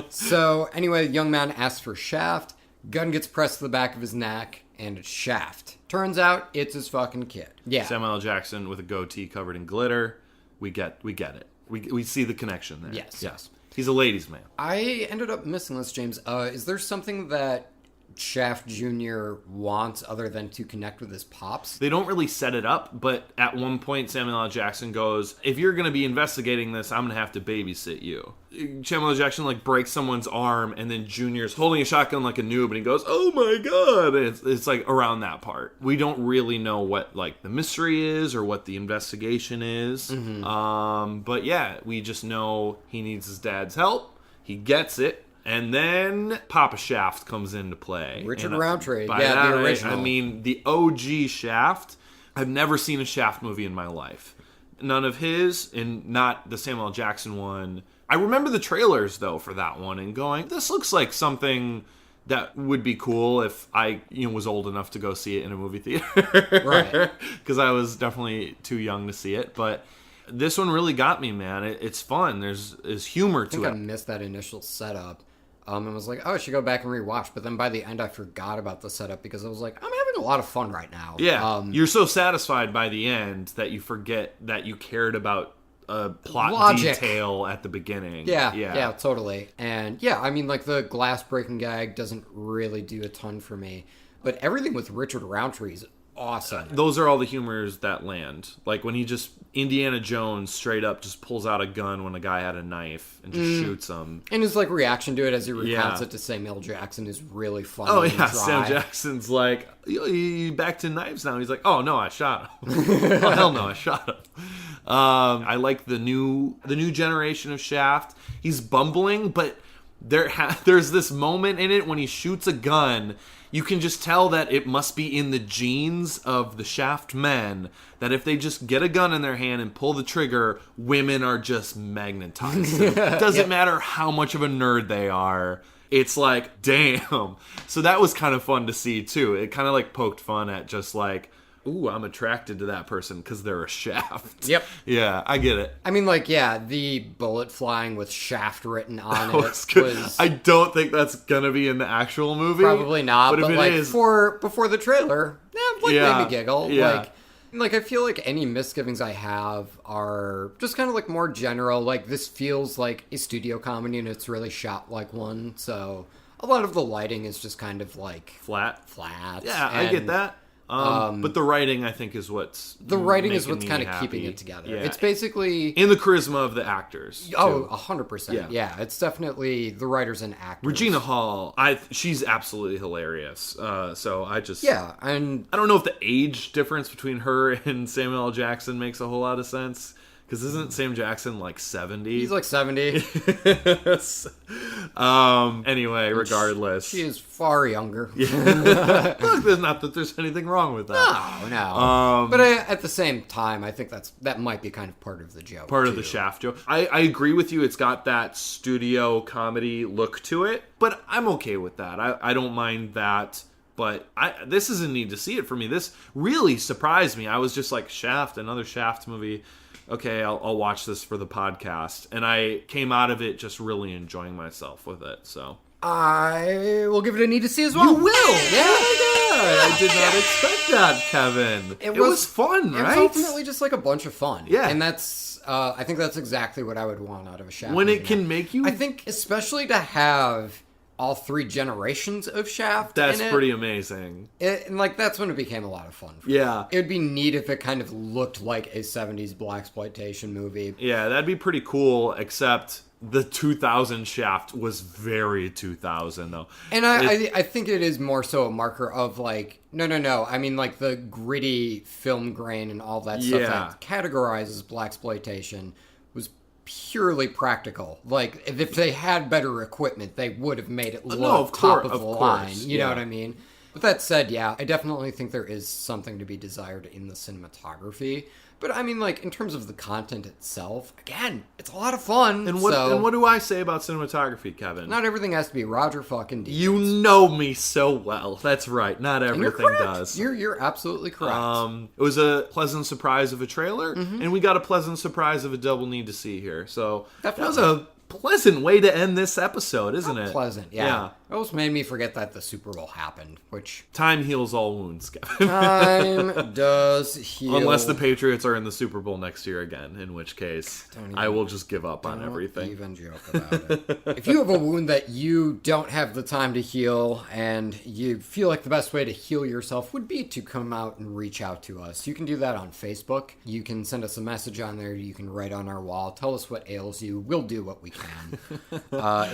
B: So, anyway, the young man asks for Shaft. Gun gets pressed to the back of his neck, and it's Shaft. Turns out, it's his fucking kid. Yeah.
A: Samuel L. Jackson with a goatee covered in glitter. We get it. We see the connection there.
B: Yes.
A: He's a ladies' man.
B: I ended up missing this, James. Is there something that Shaft Jr. wants other than to connect with his pops?
A: They don't really set it up, but at one point Samuel L. Jackson goes, if you're going to be investigating this, I'm going to have to babysit you. Samuel L. Jackson breaks someone's arm, and then Junior's holding a shotgun like a noob, and he goes, oh my god. It's around that part. We don't really know what the mystery is or what the investigation is. Mm-hmm. But yeah, we just know he needs his dad's help. He gets it. And then Papa Shaft comes into play.
B: Richard Roundtree.
A: The
B: original.
A: I mean, the OG Shaft. I've never seen a Shaft movie in my life. None of his, and not the Samuel L. Jackson one. I remember the trailers, though, for that one, and going, this looks like something that would be cool if I was old enough to go see it in a movie theater. Right. Because I was definitely too young to see it, but... This one really got me, man. It's fun. There's humor to it.
B: I think I missed that initial setup. And was like, I should go back and rewatch. But then by the end, I forgot about the setup because I was like, I'm having a lot of fun right now.
A: Yeah. You're so satisfied by the end that you forget that you cared about a plot
B: logic
A: detail at the beginning.
B: Yeah, totally. And yeah, I mean, the glass breaking gag doesn't really do a ton for me. But everything with Richard Roundtree is awesome.
A: Those are all the humors that land. When he just Indiana Jones straight up just pulls out a gun when a guy had a knife and just shoots him.
B: And his reaction to it as he recounts it to Samuel L. Jackson is really funny.
A: Oh yeah, Sam Jackson's like, you back to knives now? He's like, oh no, I shot him. Oh hell no, I shot him. I like the new generation of Shaft. He's bumbling, but there's this moment in it when he shoots a gun. You can just tell that it must be in the genes of the Shaft men that if they just get a gun in their hand and pull the trigger, women are just magnetized. It doesn't matter how much of a nerd they are. It's like, damn. So that was kind of fun to see, too. It kind of poked fun at just ooh, I'm attracted to that person because they're a Shaft.
B: Yep.
A: Yeah, I get it.
B: I mean, the bullet flying with Shaft written on it was...
A: I don't think that's going to be in the actual movie.
B: Probably not, but
A: if it is...
B: before the trailer, made me giggle.
A: Yeah.
B: I feel like any misgivings I have are just kind of more general. This feels like a studio comedy and it's really shot like one. So a lot of the lighting is just kind of
A: flat. Yeah,
B: and,
A: I get that. But the writing, I think, is what's
B: kind of keeping it together.
A: Yeah.
B: It's basically...
A: in the charisma of the actors.
B: Oh, 100%. Yeah, it's definitely the writers and actors.
A: Regina Hall, she's absolutely hilarious. So I just...
B: Yeah, and...
A: I don't know if the age difference between her and Samuel L. Jackson makes a whole lot of sense. Because isn't Sam Jackson 70?
B: He's 70.
A: Anyway, regardless.
B: She is far younger.
A: Look, there's not that there's anything wrong with that.
B: No. But at the same time, I think that might be kind of part of the joke.
A: Part of the Shaft joke. I agree with you. It's got that studio comedy look to it. But I'm okay with that. I don't mind that. But this is a need to see it for me. This really surprised me. I was just Shaft, another Shaft movie. Okay, I'll watch this for the podcast. And I came out of it just really enjoying myself with it, so.
B: I will give it a need to see as well.
A: You will? Yeah. I did not expect that, Kevin. It was fun, right?
B: It was ultimately just a bunch of fun.
A: Yeah.
B: And that's, I think that's exactly what I would want out of a Shaft
A: when
B: movie
A: it can make you...
B: I think especially to have all 3 generations of Shaft.
A: That's
B: in it.
A: pretty amazing.
B: And like that's when it became a lot of fun.
A: Yeah.
B: It would be neat if it kind of looked like a 70s blaxploitation movie.
A: Yeah, that'd be pretty cool, except the 2000 Shaft was very 2000, though.
B: And I think it is more so a marker of, like, no. I mean, like, the gritty film grain and all that stuff that categorizes blaxploitation was purely practical. Like, if they had better equipment, they would have made it look top of the line. You know what I mean? But that said, yeah, I definitely think there is something to be desired in the cinematography. But I mean, like, in terms of the content itself, again, it's a lot of fun.
A: And what do I say about cinematography, Kevin?
B: Not everything has to be Roger fucking Deakins.
A: You know me so well. That's right. Not everything does.
B: You're absolutely correct.
A: It was a pleasant surprise of a trailer, and we got a pleasant surprise of a double need to see here. So that was a pleasant way to end this episode, isn't it?
B: Pleasant, yeah. It almost made me forget that the Super Bowl happened, which...
A: Time heals all wounds, Kevin.
B: Time does heal.
A: Unless the Patriots are in the Super Bowl next year again, in which case I will just give up on everything.
B: Don't even joke about it. If you have a wound that you don't have the time to heal, and you feel like the best way to heal yourself would be to come out and reach out to us, you can do that on Facebook. You can send us a message on there. You can write on our wall. Tell us what ails you. We'll do what we can.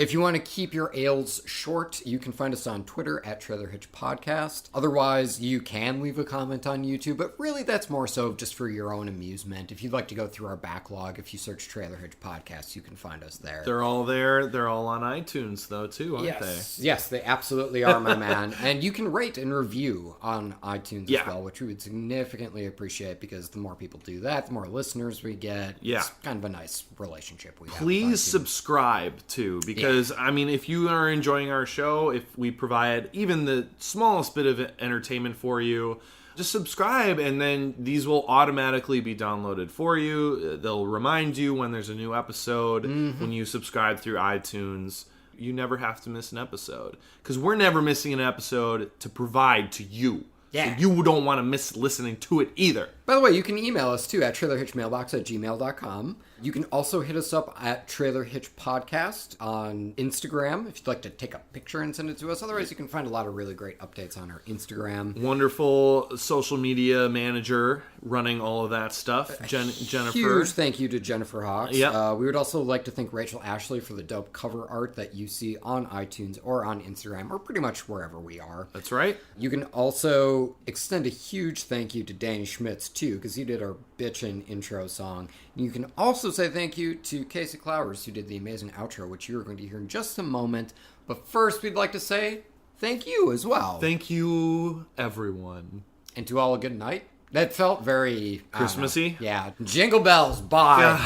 B: If you want to keep your ails short, you can find us on Twitter at Trailer Hitch Podcast. Otherwise, you can leave a comment on YouTube, but really that's more so just for your own amusement. If you'd like to go through our backlog, if you search Trailer Hitch Podcast, you can find us there.
A: They're all there. They're all on iTunes, though, too, aren't they?
B: Yes, they absolutely are, my man. And you can rate and review on iTunes as well, which we would significantly appreciate, because the more people do that, the more listeners we get. It's kind of a nice relationship we have.
A: Please subscribe, too, because, I mean, if you are enjoying our show, if we provide even the smallest bit of entertainment for you, just subscribe, and then these will automatically be downloaded for you. They'll remind you when there's a new episode. When you subscribe through iTunes, you never have to miss an episode, because we're never missing an episode to provide to you. So you don't want to miss listening to it either.
B: By the way, you can email us too at trailerhitchmailbox@gmail.com. You can also hit us up at Trailer Hitch Podcast on Instagram if you'd like to take a picture and send it to us. Otherwise, you can find a lot of really great updates on our Instagram.
A: Wonderful social media manager running all of that stuff, Jennifer.
B: Huge thank you to Jennifer Hawks.
A: Yep.
B: We would also like to thank Rachel Ashley for the dope cover art that you see on iTunes or on Instagram, or pretty much wherever we are.
A: That's right.
B: You can also extend a huge thank you to Danny Schmitz too, because he did our bitchin' intro song. And you can also say thank you to Casey Clowers, who did the amazing outro, which you are going to hear in just a moment. But first, we'd like to say thank you as well.
A: Thank you, everyone.
B: And to all a good night. That felt very...
A: Christmassy?
B: Yeah. Jingle bells. Bye.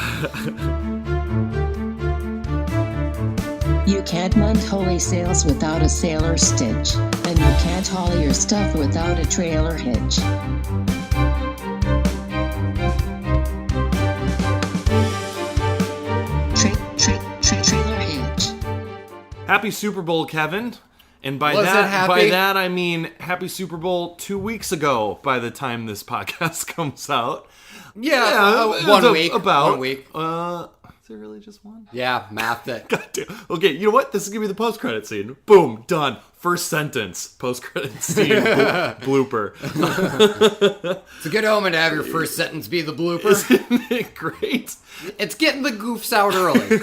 K: You can't mend holy sails without a sailor stitch, and you can't haul your stuff without a trailer hitch. Trailer hitch.
A: Happy Super Bowl, Kevin. And by
B: Was it happy?
A: that I mean happy Super Bowl 2 weeks ago by the time this podcast comes out.
B: Yeah, 1 week.
A: About
B: 1 week.
A: Is it really just one?
B: Yeah, math it.
A: God damn. Okay, you know what? This is going to be the post-credit scene. Boom, done. First sentence, post-credit scene, blooper.
B: It's a good omen to have your first sentence be the blooper.
A: Isn't it great?
B: It's getting the goofs out early.